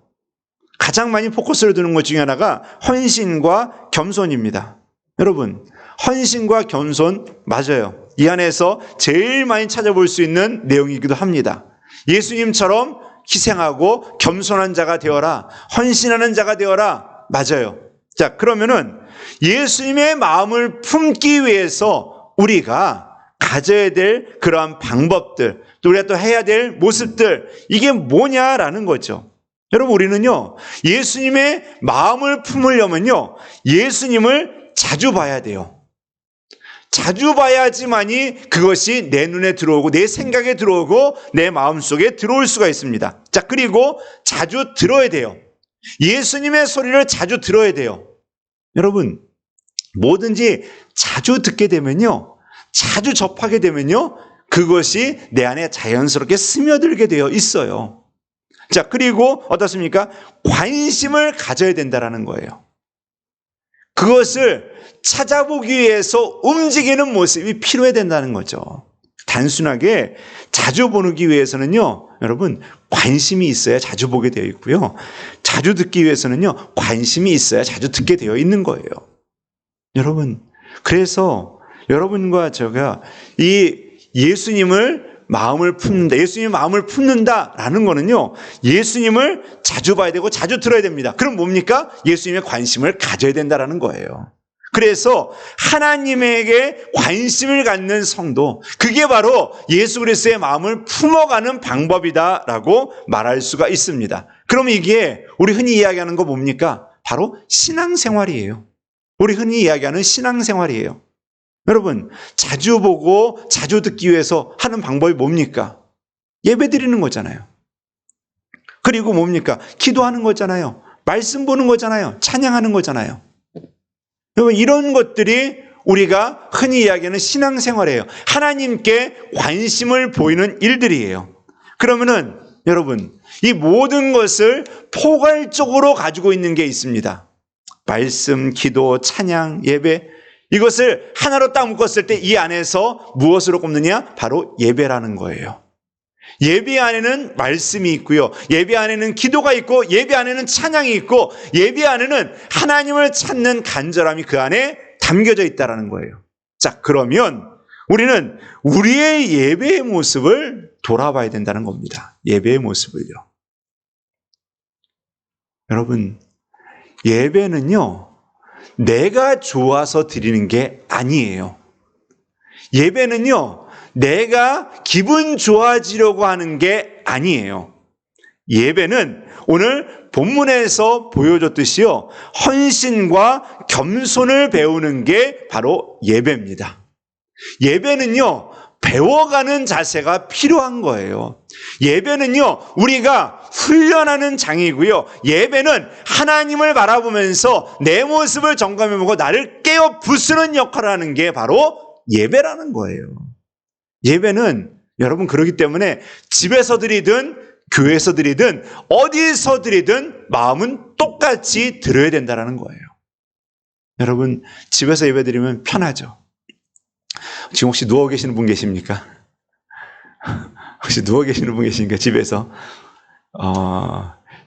C: 가장 많이 포커스를 두는 것 중에 하나가 헌신과 겸손입니다. 여러분, 헌신과 겸손 맞아요. 이 안에서 제일 많이 찾아볼 수 있는 내용이기도 합니다. 예수님처럼 희생하고 겸손한 자가 되어라, 헌신하는 자가 되어라. 맞아요. 자, 그러면은 예수님의 마음을 품기 위해서 우리가 가져야 될 그러한 방법들, 또 우리가 또 해야 될 모습들, 이게 뭐냐라는 거죠. 여러분, 우리는요, 예수님의 마음을 품으려면요, 예수님을 자주 봐야 돼요. 자주 봐야지만이 그것이 내 눈에 들어오고 내 생각에 들어오고 내 마음속에 들어올 수가 있습니다. 자, 그리고 자주 들어야 돼요. 예수님의 소리를 자주 들어야 돼요. 여러분, 뭐든지 자주 듣게 되면요, 자주 접하게 되면요, 그것이 내 안에 자연스럽게 스며들게 되어 있어요. 자, 그리고 어떻습니까? 관심을 가져야 된다라는 거예요. 그것을 찾아보기 위해서 움직이는 모습이 필요해야 된다는 거죠. 단순하게 자주 보기 위해서는요, 여러분, 관심이 있어야 자주 보게 되어 있고요. 자주 듣기 위해서는요, 관심이 있어야 자주 듣게 되어 있는 거예요. 여러분, 그래서 여러분과 제가 이 예수님을 마음을 품는다, 예수님의 마음을 품는다라는 거는요, 예수님을 자주 봐야 되고 자주 들어야 됩니다. 그럼 뭡니까? 예수님의 관심을 가져야 된다라는 거예요. 그래서 하나님에게 관심을 갖는 성도, 그게 바로 예수 그리스도의 마음을 품어가는 방법이다라고 말할 수가 있습니다. 그럼 이게 우리 흔히 이야기하는 거 뭡니까? 바로 신앙생활이에요. 우리 흔히 이야기하는 신앙생활이에요. 여러분, 자주 보고 자주 듣기 위해서 하는 방법이 뭡니까? 예배 드리는 거잖아요. 그리고 뭡니까? 기도하는 거잖아요. 말씀 보는 거잖아요. 찬양하는 거잖아요. 여러분, 이런 것들이 우리가 흔히 이야기하는 신앙생활이에요. 하나님께 관심을 보이는 일들이에요. 그러면은 여러분, 이 모든 것을 포괄적으로 가지고 있는 게 있습니다. 말씀, 기도, 찬양, 예배, 이것을 하나로 딱 묶었을 때 이 안에서 무엇으로 꼽느냐? 바로 예배라는 거예요. 예배 안에는 말씀이 있고요. 예배 안에는 기도가 있고, 예배 안에는 찬양이 있고, 예배 안에는 하나님을 찾는 간절함이 그 안에 담겨져 있다는 거예요. 자, 그러면 우리는 우리의 예배의 모습을 돌아봐야 된다는 겁니다. 예배의 모습을요. 여러분, 예배는요, 내가 좋아서 드리는 게 아니에요. 예배는요, 내가 기분 좋아지려고 하는 게 아니에요. 예배는 오늘 본문에서 보여줬듯이요, 헌신과 겸손을 배우는 게 바로 예배입니다. 예배는요, 배워가는 자세가 필요한 거예요. 예배는요, 우리가 훈련하는 장이고요. 예배는 하나님을 바라보면서 내 모습을 점검해보고 나를 깨어 부수는 역할을 하는 게 바로 예배라는 거예요. 예배는 여러분, 그렇기 때문에 집에서 드리든 교회에서 드리든 어디서 드리든 마음은 똑같이 드려야 된다는 거예요. 여러분, 집에서 예배 드리면 편하죠. 지금 혹시 누워 계시는 분 계십니까? 혹시 누워 계시는 분 계십니까?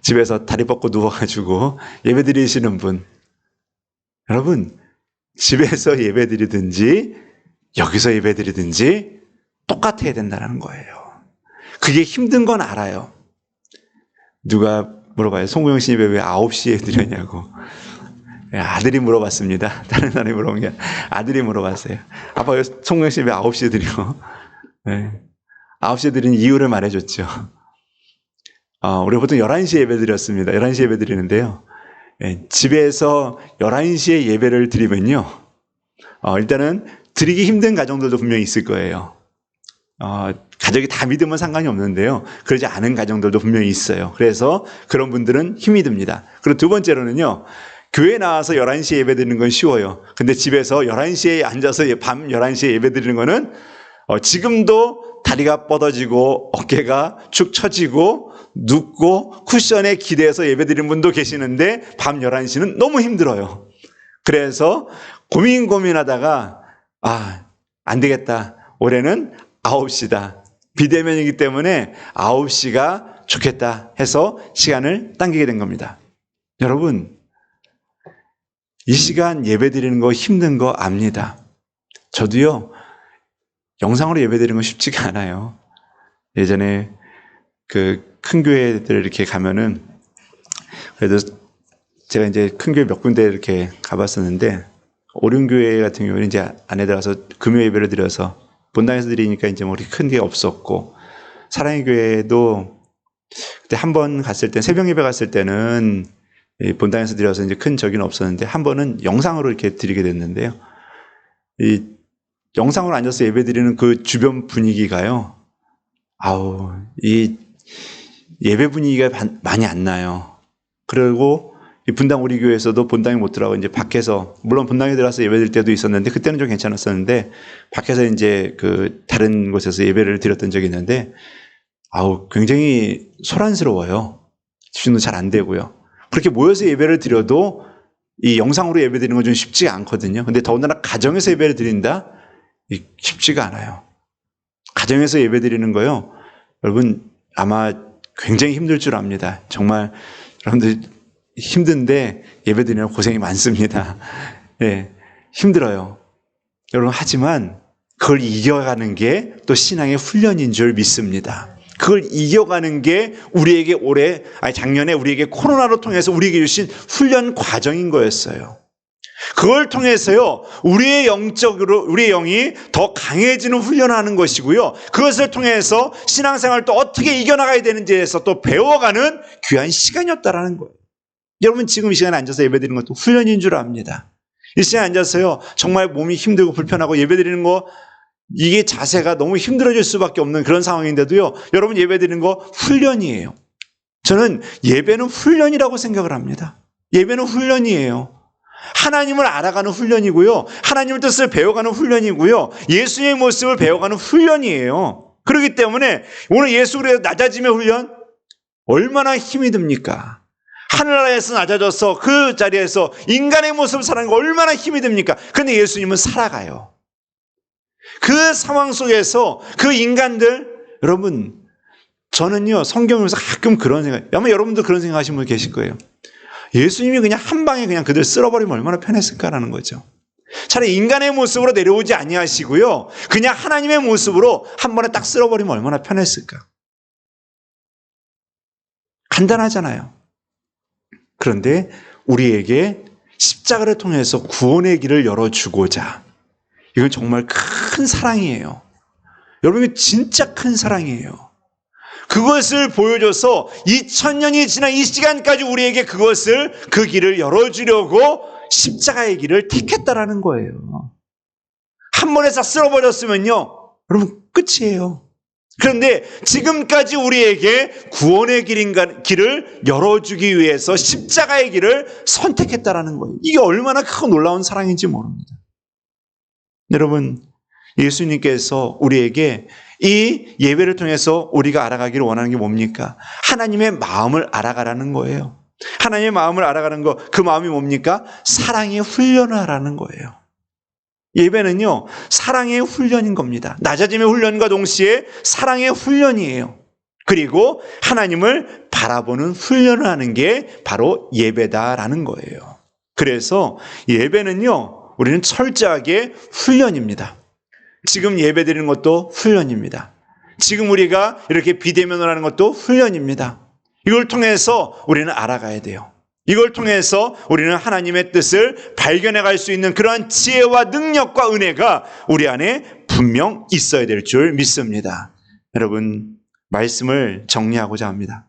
C: 집에서 다리 뻗고 누워가지고 예배 드리시는 분. 여러분, 집에서 예배 드리든지 여기서 예배 드리든지 똑같아야 된다는 거예요. 그게 힘든 건 알아요. 누가 물어봐요. 송구영 씨 예배 왜 9시에 드렸냐고. 아들이 물어봤습니다. 다른 사람이 물어본 게 아들이 물어봤어요. 아빠 왜 송구영 씨 예배 9시에 드려? 네. 9시에 드린 이유를 말해줬죠. 우리 보통 11시에 예배 드렸습니다. 11시에 예배 드리는데요. 집에서 11시에 예배를 드리면요. 일단은 드리기 힘든 가정들도 분명히 있을 거예요. 가족이 다 믿으면 상관이 없는데요. 그러지 않은 가정들도 분명히 있어요. 그래서 그런 분들은 힘이 듭니다. 그리고 두 번째로는요. 교회 나와서 11시에 예배 드리는 건 쉬워요. 근데 집에서 11시에 앉아서 밤 11시에 예배 드리는 거는 지금도 다리가 뻗어지고 어깨가 축 처지고 눕고 쿠션에 기대서 예배 드리는 분도 계시는데 밤 11시는 너무 힘들어요. 그래서 고민하다가 안 되겠다. 올해는 9시다. 비대면이기 때문에 9시가 좋겠다 해서 시간을 당기게 된 겁니다. 여러분, 이 시간 예배 드리는 거 힘든 거 압니다. 저도요, 영상으로 예배 드리는 거 쉽지가 않아요. 예전에 큰 교회들 이렇게 가면은, 그래도 제가 이제 큰 교회 몇 군데 이렇게 가봤었는데, 오륜교회 같은 경우는 이제 안에 들어가서 금요 예배를 드려서 본당에서 드리니까 이제 뭐 그렇게 큰 게 없었고, 사랑의 교회도 그때 한 번 갔을 때, 새벽 예배 갔을 때는 본당에서 드려서 이제 큰 적이는 없었는데, 한 번은 영상으로 이렇게 드리게 됐는데요. 이 영상으로 앉아서 예배 드리는 그 주변 분위기가요, 이 예배 분위기가 많이 안 나요. 그리고 이 분당 우리 교회에서도 본당에 못 들어가고 이제 밖에서, 물론 본당에 들어가서 예배 드릴 때도 있었는데 그때는 좀 괜찮았었는데 밖에서 이제 다른 곳에서 예배를 드렸던 적이 있는데 굉장히 소란스러워요. 집중도 잘 안 되고요. 그렇게 모여서 예배를 드려도 이 영상으로 예배 드리는 건 좀 쉽지가 않거든요. 근데 더군다나 가정에서 예배를 드린다? 쉽지가 않아요. 가정에서 예배 드리는 거요, 여러분 아마 굉장히 힘들 줄 압니다. 정말 여러분들 힘든데 예배 드리는 고생이 많습니다. 힘들어요. 여러분, 하지만 그걸 이겨가는 게 또 신앙의 훈련인 줄 믿습니다. 그걸 이겨가는 게 우리에게 작년에 우리에게 코로나로 통해서 우리에게 주신 훈련 과정인 거였어요. 그걸 통해서요, 우리의 영이 더 강해지는 훈련하는 것이고요. 그것을 통해서 신앙생활을 또 어떻게 이겨나가야 되는지에서 또 배워가는 귀한 시간이었다라는 거예요. 여러분, 지금 이 시간에 앉아서 예배드리는 것도 훈련인 줄 압니다. 이 시간에 앉아서요, 정말 몸이 힘들고 불편하고 예배드리는 거, 이게 자세가 너무 힘들어질 수밖에 없는 그런 상황인데도요, 여러분 예배드리는 거 훈련이에요. 저는 예배는 훈련이라고 생각을 합니다. 예배는 훈련이에요. 하나님을 알아가는 훈련이고요. 하나님의 뜻을 배워가는 훈련이고요. 예수의 모습을 배워가는 훈련이에요. 그렇기 때문에 오늘 예수 그리스도 낮아짐의 훈련, 얼마나 힘이 듭니까? 하늘나라에서 낮아져서 그 자리에서 인간의 모습을 살아가는 거 얼마나 힘이 듭니까? 그런데 예수님은 살아가요. 그 상황 속에서 그 인간들, 여러분, 저는요, 성경에서 가끔 그런 생각, 아마 여러분도 그런 생각 하시는 분 계실 거예요. 예수님이 그냥 한 방에 그냥 그들 쓸어버리면 얼마나 편했을까라는 거죠. 차라리 인간의 모습으로 내려오지 아니하시고요, 그냥 하나님의 모습으로 한 번에 딱 쓸어버리면 얼마나 편했을까. 간단하잖아요. 그런데 우리에게 십자가를 통해서 구원의 길을 열어주고자, 이건 정말 큰 사랑이에요. 여러분, 이거 진짜 큰 사랑이에요. 그것을 보여줘서 2000년이 지난 이 시간까지 우리에게 그 길을 열어주려고 십자가의 길을 택했다라는 거예요. 한 번에 싹 쓸어버렸으면요, 여러분 끝이에요. 그런데 지금까지 우리에게 구원의 길을 열어주기 위해서 십자가의 길을 선택했다라는 거예요. 이게 얼마나 크고 놀라운 사랑인지 모릅니다. 여러분, 예수님께서 우리에게 이 예배를 통해서 우리가 알아가기를 원하는 게 뭡니까? 하나님의 마음을 알아가라는 거예요. 하나님의 마음을 알아가는 거, 그 마음이 뭡니까? 사랑의 훈련을 하라는 거예요. 예배는요, 사랑의 훈련인 겁니다. 낮아짐의 훈련과 동시에 사랑의 훈련이에요. 그리고 하나님을 바라보는 훈련을 하는 게 바로 예배다라는 거예요. 그래서 예배는요, 우리는 철저하게 훈련입니다. 지금 예배 드리는 것도 훈련입니다. 지금 우리가 이렇게 비대면을 하는 것도 훈련입니다. 이걸 통해서 우리는 알아가야 돼요. 이걸 통해서 우리는 하나님의 뜻을 발견해 갈 수 있는 그러한 지혜와 능력과 은혜가 우리 안에 분명 있어야 될 줄 믿습니다. 여러분, 말씀을 정리하고자 합니다.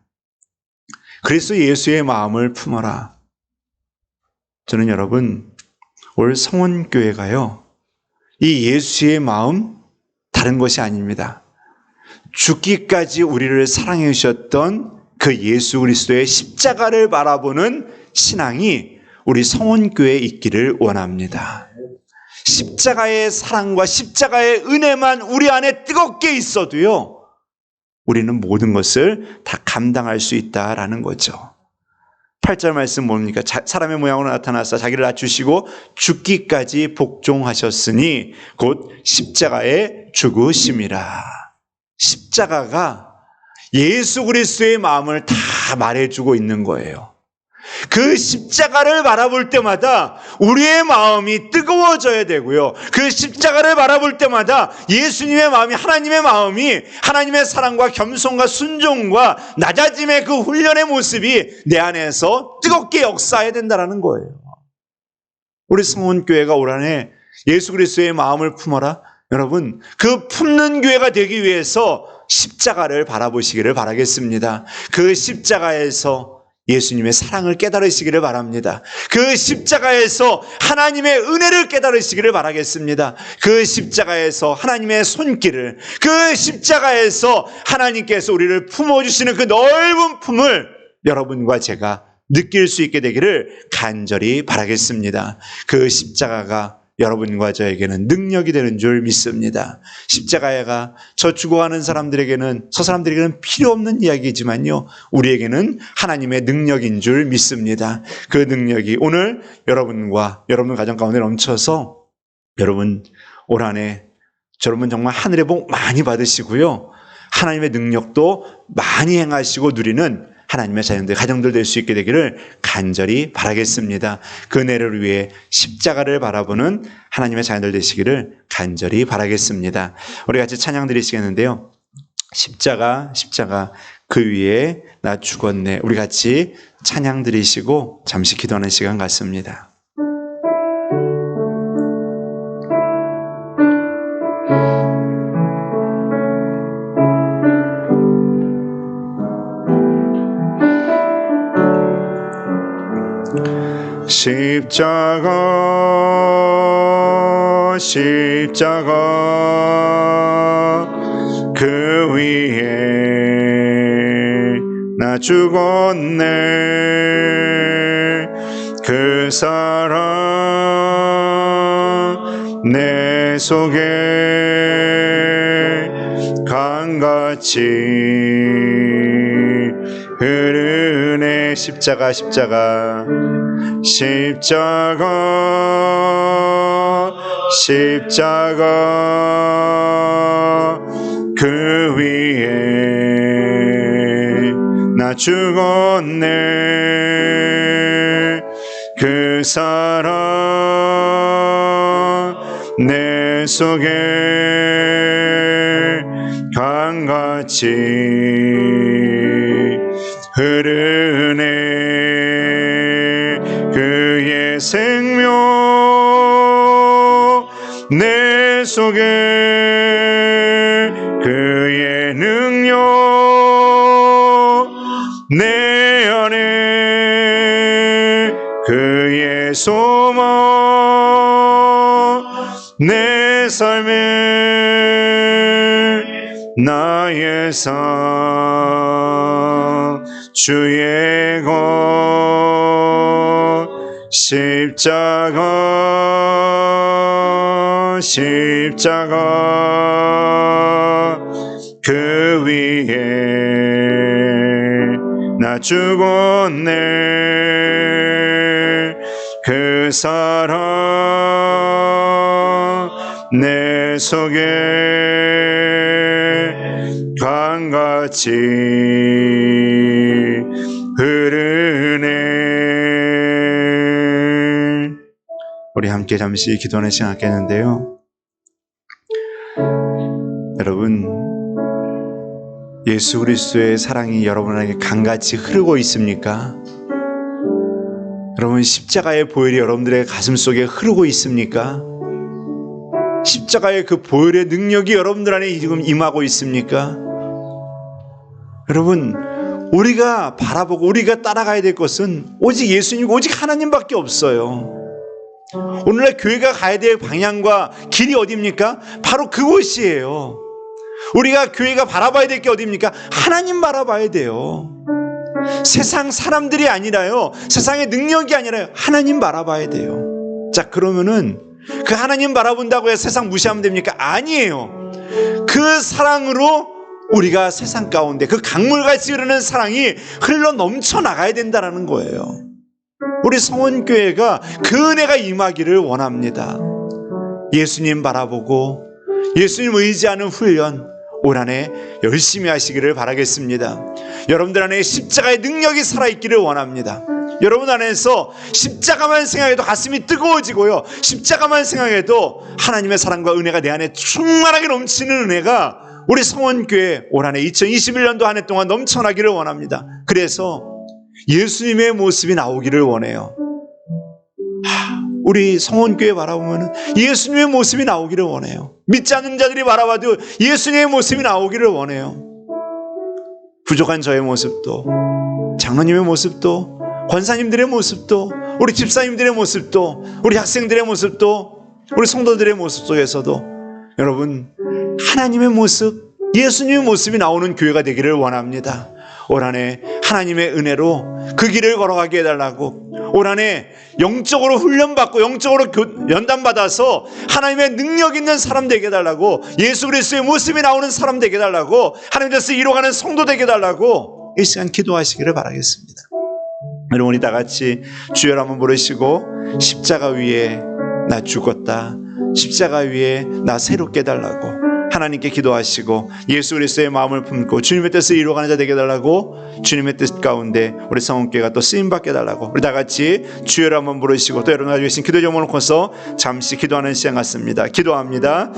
C: 그리스도 예수의 마음을 품어라. 저는 여러분, 올 성원교회가요, 이 예수의 마음 다른 것이 아닙니다. 죽기까지 우리를 사랑해 주셨던 그 예수 그리스도의 십자가를 바라보는 신앙이 우리 성원교회에 있기를 원합니다. 십자가의 사랑과 십자가의 은혜만 우리 안에 뜨겁게 있어도요, 우리는 모든 것을 다 감당할 수 있다라는 거죠. 8절 말씀 뭡니까? 사람의 모양으로 나타나사 자기를 낮추시고 죽기까지 복종하셨으니 곧 십자가에 죽으심이라. 십자가가 예수 그리스도의 마음을 다 말해주고 있는 거예요. 그 십자가를 바라볼 때마다 우리의 마음이 뜨거워져야 되고요. 그 십자가를 바라볼 때마다 예수님의 마음이, 하나님의 마음이, 하나님의 사랑과 겸손과 순종과 낮아짐의 그 훈련의 모습이 내 안에서 뜨겁게 역사해야 된다는 거예요. 우리 성원교회가 올 한해 예수 그리스도의 마음을 품어라. 여러분, 그 품는 교회가 되기 위해서 십자가를 바라보시기를 바라겠습니다. 그 십자가에서 예수님의 사랑을 깨달으시기를 바랍니다. 그 십자가에서 하나님의 은혜를 깨달으시기를 바라겠습니다. 그 십자가에서 하나님의 손길을, 그 십자가에서 하나님께서 우리를 품어주시는 그 넓은 품을 여러분과 제가 느낄 수 있게 되기를 간절히 바라겠습니다. 그 십자가가 여러분과 저에게는 능력이 되는 줄 믿습니다. 십자가가 저 죽어가는 사람들에게는, 저 사람들에게는 필요 없는 이야기지만요, 우리에게는 하나님의 능력인 줄 믿습니다. 그 능력이 오늘 여러분과 여러분 가정 가운데 넘쳐서 여러분 올 한해 여러분 정말 하늘의 복 많이 받으시고요, 하나님의 능력도 많이 행하시고 누리는 하나님의 자녀들, 가정들 될 수 있게 되기를 간절히 바라겠습니다. 그 은혜를 위해 십자가를 바라보는 하나님의 자녀들 되시기를 간절히 바라겠습니다. 우리 같이 찬양 드리시겠는데요. 십자가, 십자가, 그 위에 나 죽었네. 우리 같이 찬양 드리시고 잠시 기도하는 시간 갖습니다. 십자가, 십자가, 그 위에 나 죽었네. 그 사랑 내 속에 강같이 흐르네. 십자가, 십자가, 십자가, 십자가, 그 위에 나 죽었네. 그 사랑 내 속에 강같이 흐르네. 그의 생명 내 속에, 그의 능력 내 안에, 그의 소망 내 삶에, 나의 삶 주의 것 십자가, 십자가. 십자가 그 위에 나 죽었네. 그 사랑 내 속에 강같이 흐르네. 우리 함께 잠시 기도하는 시간 갖겠는데요. 여러분, 예수 그리스도의 사랑이 여러분에게 강같이 흐르고 있습니까? 여러분, 십자가의 보혈이 여러분들의 가슴 속에 흐르고 있습니까? 십자가의 그 보혈의 능력이 여러분들 안에 지금 임하고 있습니까? 여러분, 우리가 바라보고 우리가 따라가야 될 것은 오직 예수님, 오직 하나님밖에 없어요. 오늘날 교회가 가야 될 방향과 길이 어디입니까? 바로 그곳이에요. 우리가 교회가 바라봐야 될 게 어디입니까? 하나님 바라봐야 돼요. 세상 사람들이 아니라요, 세상의 능력이 아니라요, 하나님 바라봐야 돼요. 자, 그러면은 그 하나님 바라본다고 해서 세상 무시하면 됩니까? 아니에요. 그 사랑으로 우리가 세상 가운데 그 강물같이 흐르는 사랑이 흘러 넘쳐 나가야 된다는 거예요. 우리 성원교회가 그 은혜가 임하기를 원합니다. 예수님 바라보고 예수님 의지하는 훈련 올 한해 열심히 하시기를 바라겠습니다. 여러분들 안에 십자가의 능력이 살아있기를 원합니다. 여러분 안에서 십자가만 생각해도 가슴이 뜨거워지고요, 십자가만 생각해도 하나님의 사랑과 은혜가 내 안에 충만하게 넘치는 은혜가 우리 성원교회 올 한해 2021년도 한 해 동안 넘쳐나기를 원합니다. 그래서 예수님의 모습이 나오기를 원해요. 우리 성원교회 바라보면 예수님의 모습이 나오기를 원해요. 믿지 않는 자들이 바라봐도 예수님의 모습이 나오기를 원해요. 부족한 저의 모습도, 장로님의 모습도, 권사님들의 모습도, 우리 집사님들의 모습도, 우리 학생들의 모습도, 우리 성도들의 모습 속에서도 여러분, 하나님의 모습, 예수님의 모습이 나오는 교회가 되기를 원합니다. 올 한해 하나님의 은혜로 그 길을 걸어가게 해달라고, 올 한해 영적으로 훈련받고 영적으로 연단받아서 하나님의 능력 있는 사람 되게 해달라고, 예수 그리스도의 모습이 나오는 사람 되게 해달라고, 하나님께서 이루어가는 성도 되게 해달라고 이 시간 기도하시기를 바라겠습니다. 여러분, 우리 다 같이 주여 한번 부르시고, 십자가 위에 나 죽었다, 십자가 위에 나 새롭게 해달라고 하나님께 기도하시고, 예수 그리스도의 마음을 품고 주님의 뜻을 이루어가는 자 되게 해달라고, 주님의 뜻 가운데 우리 성원교회가 또 쓰임받게 해달라고 우리 다 같이 주여를 한번 부르시고, 또 여러분 가지고 계신 기도 제목을 놓고서 잠시 기도하는 시간 같습니다. 기도합니다.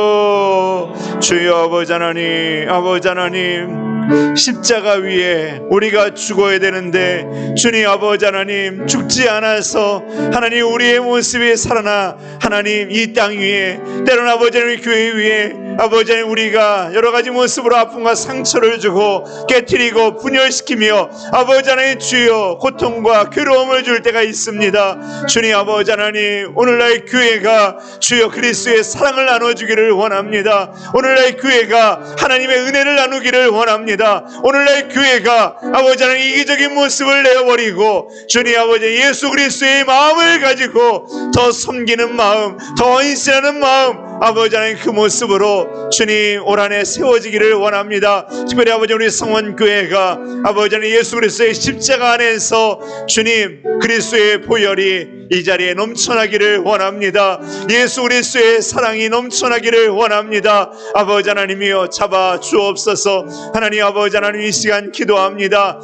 C: 주여, 주여, 아버지 하나님, 아버지 하나님, 십자가 위에 우리가 죽어야 되는데 주님 아버지 하나님, 죽지 않아서 하나님 우리의 모습이 살아나 하나님 이 땅 위에, 때로는 아버지 하나님 교회 위에 아버지 하나님 우리가 여러가지 모습으로 아픔과 상처를 주고 깨트리고 분열시키며 아버지 하나님 주여 고통과 괴로움을 줄 때가 있습니다. 주님 아버지 하나님, 오늘날 교회가 주여 그리스도의 사랑을 나눠주기를 원합니다. 오늘날 교회가 하나님의 은혜를 나누기를 원합니다. 오늘날 교회가 아버지 하나님 이기적인 모습을 내어버리고 주님 아버지 예수 그리스도의 마음을 가지고 더 섬기는 마음, 더 헌신하는 마음, 아버지 하나님 그 모습으로 주님 올 한해 세워지기를 원합니다. 특별히 아버지 우리 성원교회가 아버지 하나님 예수 그리스도의 십자가 안에서 주님 그리스도의 보혈이 이 자리에 넘쳐나기를 원합니다. 예수 그리스도의 사랑이 넘쳐나기를 원합니다. 아버지 하나님이여 잡아 주옵소서. 하나님 아버지 하나님 이 시간 기도합니다.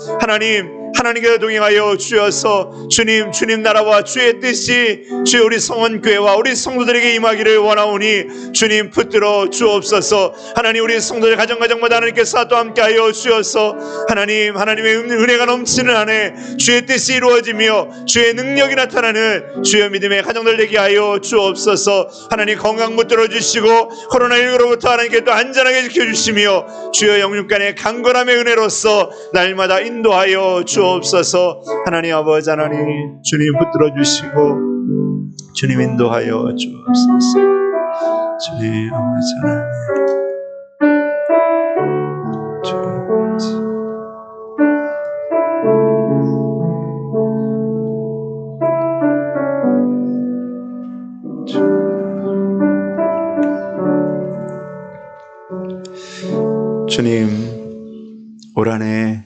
C: 하나님께서 동행하여 주셔서 주님 나라와 주의 뜻이 주의 우리 성원교회와 우리 성도들에게 임하기를 원하오니 주님 붙들어 주옵소서. 하나님 우리 성도들 가정마다 하나님께서 또 함께하여 주셔서 하나님의 은혜가 넘치는 한해 주의 뜻이 이루어지며 주의 능력이 나타나는 주의 믿음의 가정들 되게 하여 주옵소서. 하나님 건강 붙들어 주시고 코로나19로부터 하나님께 또 안전하게 지켜주시며 주여 영육간의 강건함의 은혜로서 날마다 인도하여 주옵소서. 하나님 아버지 하나님 주님 붙들어 주시고 주님 인도하여 주옵소서. 주님 아버지 하나님 주님 주님, 올 한해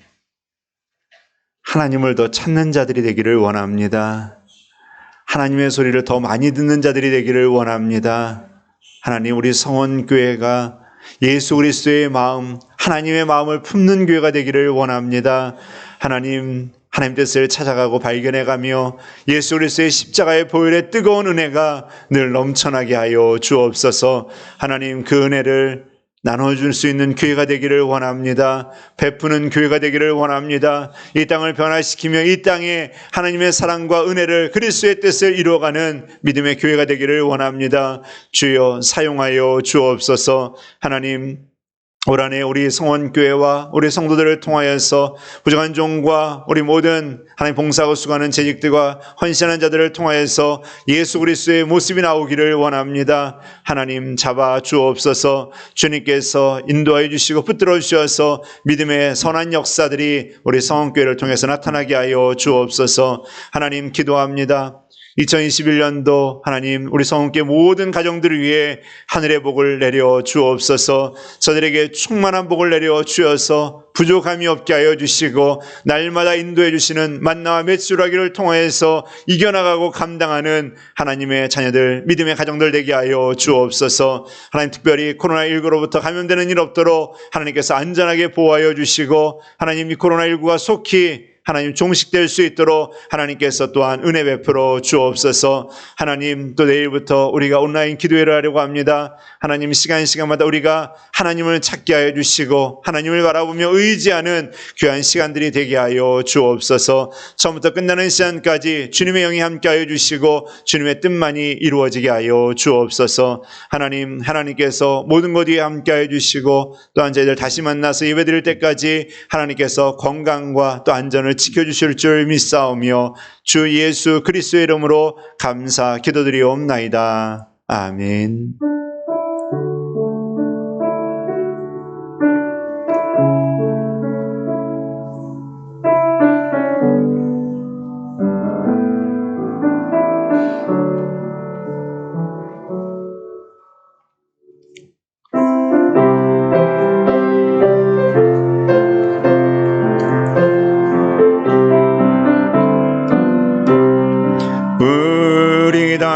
C: 하나님을 더 찾는 자들이 되기를 원합니다. 하나님의 소리를 더 많이 듣는 자들이 되기를 원합니다. 하나님, 우리 성원교회가 예수 그리스도의 마음, 하나님의 마음을 품는 교회가 되기를 원합니다. 하나님 뜻을 찾아가고 발견해가며 예수 그리스도의 십자가의 보혈의 뜨거운 은혜가 늘 넘쳐나게 하여 주옵소서. 하나님, 그 은혜를 나눠줄 수 있는 교회가 되기를 원합니다. 베푸는 교회가 되기를 원합니다. 이 땅을 변화시키며 이 땅에 하나님의 사랑과 은혜를, 그리스도의 뜻을 이루어가는 믿음의 교회가 되기를 원합니다. 주여 사용하여 주옵소서. 하나님, 올 한해 우리 성원교회와 우리 성도들을 통하여서 부족한 종과 우리 모든 하나님 봉사하고 수고하는 재직들과 헌신하는 자들을 통하여서 예수 그리스도의 모습이 나오기를 원합니다. 하나님 잡아 주옵소서. 주님께서 인도하여 주시고 붙들어 주셔서 믿음의 선한 역사들이 우리 성원교회를 통해서 나타나게 하여 주옵소서. 하나님 기도합니다. 2021년도 하나님 우리 성원교회 모든 가정들을 위해 하늘의 복을 내려 주옵소서. 저들에게 충만한 복을 내려 주어서 부족함이 없게 하여 주시고 날마다 인도해 주시는 만나와 메추라기를 통하여서 이겨나가고 감당하는 하나님의 자녀들, 믿음의 가정들 되게 하여 주옵소서. 하나님 특별히 코로나19로부터 감염되는 일 없도록 하나님께서 안전하게 보호하여 주시고 하나님 이 코로나19가 속히 하나님 종식될 수 있도록 하나님께서 또한 은혜 베풀어 주옵소서. 하나님 또 내일부터 우리가 온라인 기도회를 하려고 합니다. 하나님 시간마다 우리가 하나님을 찾게 하여 주시고 하나님을 바라보며 의지하는 귀한 시간들이 되게 하여 주옵소서. 처음부터 끝나는 시간까지 주님의 영이 함께 하여 주시고 주님의 뜻만이 이루어지게 하여 주옵소서. 하나님께서 모든 것 위에 함께 하여 주시고 또한 저희들 다시 만나서 예배드릴 때까지 하나님께서 건강과 또 안전을 지켜주실 줄 믿사오며 주 예수 그리스도의 이름으로 감사 기도드리옵나이다. 아멘.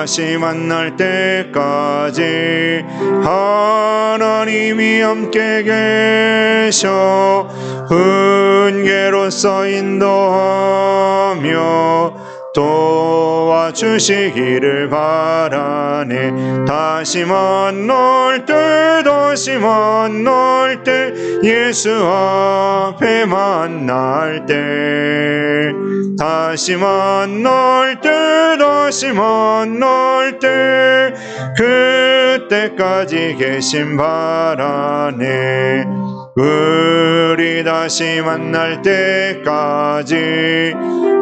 C: 다시 만날 때까지 하나님이 함께 계셔 훈계로서 인도하며 도와주시기를 바라네. 다시 만날 때 예수 앞에 만날 때 다시 만날 때 그때까지 계신 바라네. 우리 다시 만날 때까지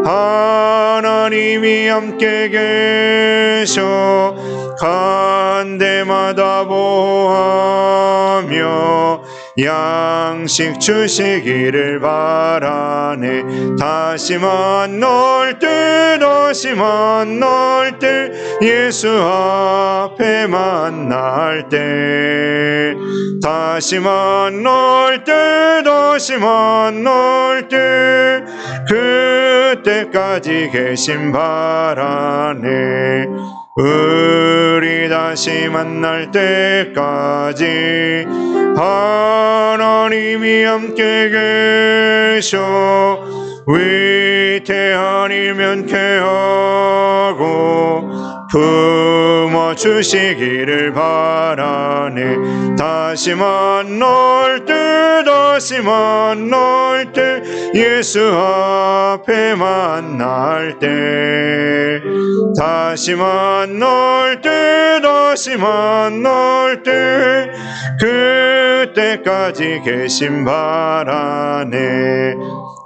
C: 하나님이 함께 계셔 간 데마다 보호하며 양식 주시기를 바라네. 다시 만날 때 예수 앞에 만날 때 다시 만날 때 그때까지 계신 바라네. 우리 다시 만날 때까지 하나님이 함께 계셔 위태한 일 면케하고 품어주시기를 바라네. 다시 만날 때 예수 앞에 만날 때 다시 만날 때 그때까지 계신 바라네.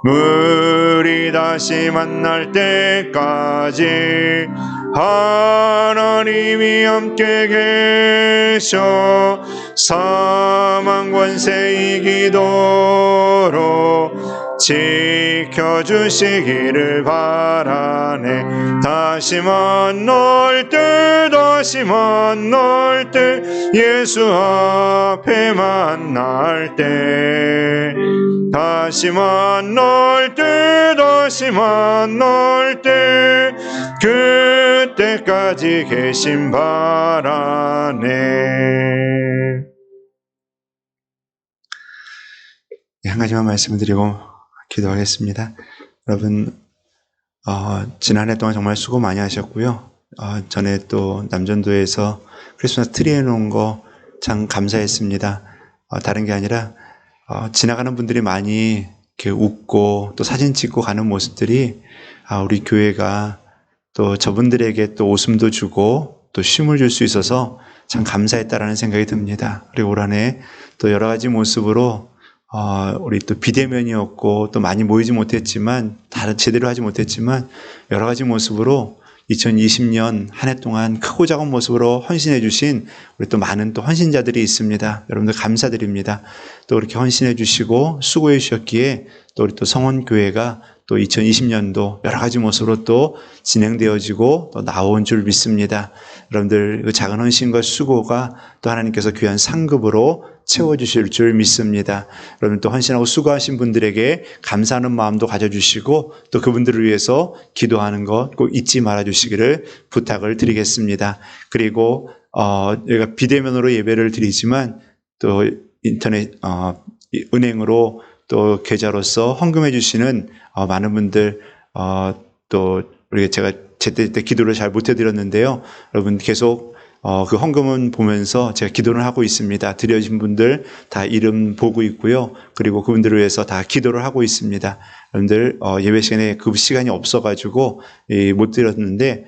C: 우리 다시 만날 때까지 하나님이 함께 계셔 사망 권세 이기도록 지켜주시기를 바라네. 다시 만날 때 예수 앞에 만날 때 다시 만날 때 그때까지 계심 바라네. 한 가지만 말씀을 드리고 기도하겠습니다. 여러분, 지난해 동안 정말 수고 많이 하셨고요. 전에 또 남전도에서 크리스마스 트리 해놓은 거 참 감사했습니다. 다른 게 아니라 지나가는 분들이 많이 이렇게 웃고 또 사진 찍고 가는 모습들이 우리 교회가 또 저분들에게 또 웃음도 주고 또 쉼을 줄 수 있어서 참 감사했다라는 생각이 듭니다. 그리고 올 한 해 또 여러 가지 모습으로 우리 또 비대면이었고 또 많이 모이지 못했지만 제대로 하지 못했지만 여러 가지 모습으로 2020년 한 해 동안 크고 작은 모습으로 헌신해 주신 우리 또 많은 또 헌신자들이 있습니다. 여러분들 감사드립니다. 또 이렇게 헌신해 주시고 수고해 주셨기에 또 우리 또 성원교회가 또 2020년도 여러 가지 모습으로 또 진행되어지고 또 나온 줄 믿습니다. 여러분들 그 작은 헌신과 수고가 또 하나님께서 귀한 상급으로 채워주실 줄 믿습니다. 여러분 또 헌신하고 수고하신 분들에게 감사하는 마음도 가져주시고 또 그분들을 위해서 기도하는 것 꼭 잊지 말아주시기를 부탁을 드리겠습니다. 그리고 여기가 비대면으로 예배를 드리지만 또 인터넷 은행으로 또 계좌로서 헌금해 주시는 많은 분들 또 우리 제가 제때 기도를 잘 못 해드렸는데요. 여러분 계속 그 헌금은 보면서 제가 기도를 하고 있습니다. 드려진 분들 다 이름 보고 있고요. 그리고 그분들을 위해서 다 기도를 하고 있습니다. 여러분들 예배 시간에 그 시간이 없어가지고 못 드렸는데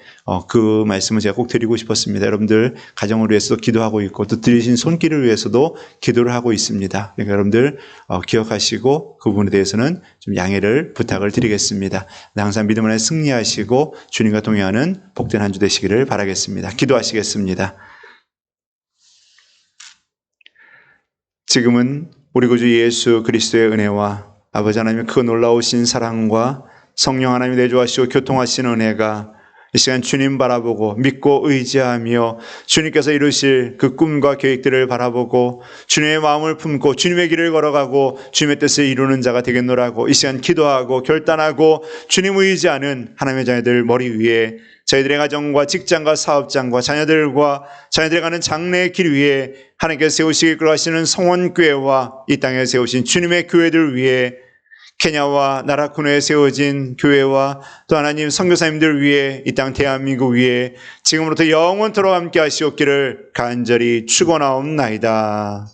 C: 그 말씀을 제가 꼭 드리고 싶었습니다. 여러분들 가정을 위해서도 기도하고 있고 또 드리신 손길을 위해서도 기도를 하고 있습니다. 그러니까 여러분들 기억하시고 그 부분에 대해서는 좀 양해를 부탁을 드리겠습니다. 항상 믿음 안에 승리하시고 주님과 동행하는 복된 한 주 되시기를 바라겠습니다. 기도하시겠습니다. 지금은 우리 구주 예수 그리스도의 은혜와 아버지 하나님의 그 놀라우신 사랑과 성령 하나님이 내주하시고 교통하시는 은혜가 이 시간 주님 바라보고 믿고 의지하며 주님께서 이루실 그 꿈과 계획들을 바라보고 주님의 마음을 품고 주님의 길을 걸어가고 주님의 뜻을 이루는 자가 되겠노라고 이 시간 기도하고 결단하고 주님 의지하는 하나님의 자녀들 머리 위에 저희들의 가정과 직장과 사업장과 자녀들과 자녀들이 가는 장래의 길 위에 하나님께서 세우시길 그러하시는 성원교회와 이 땅에 세우신 주님의 교회들 위에 케냐와 나라 군에 세워진 교회와 또 하나님 선교사님들 위해 이 땅 대한민국 위에 지금부터 영원토록 함께 하시옵기를 간절히 축원하옵나이다.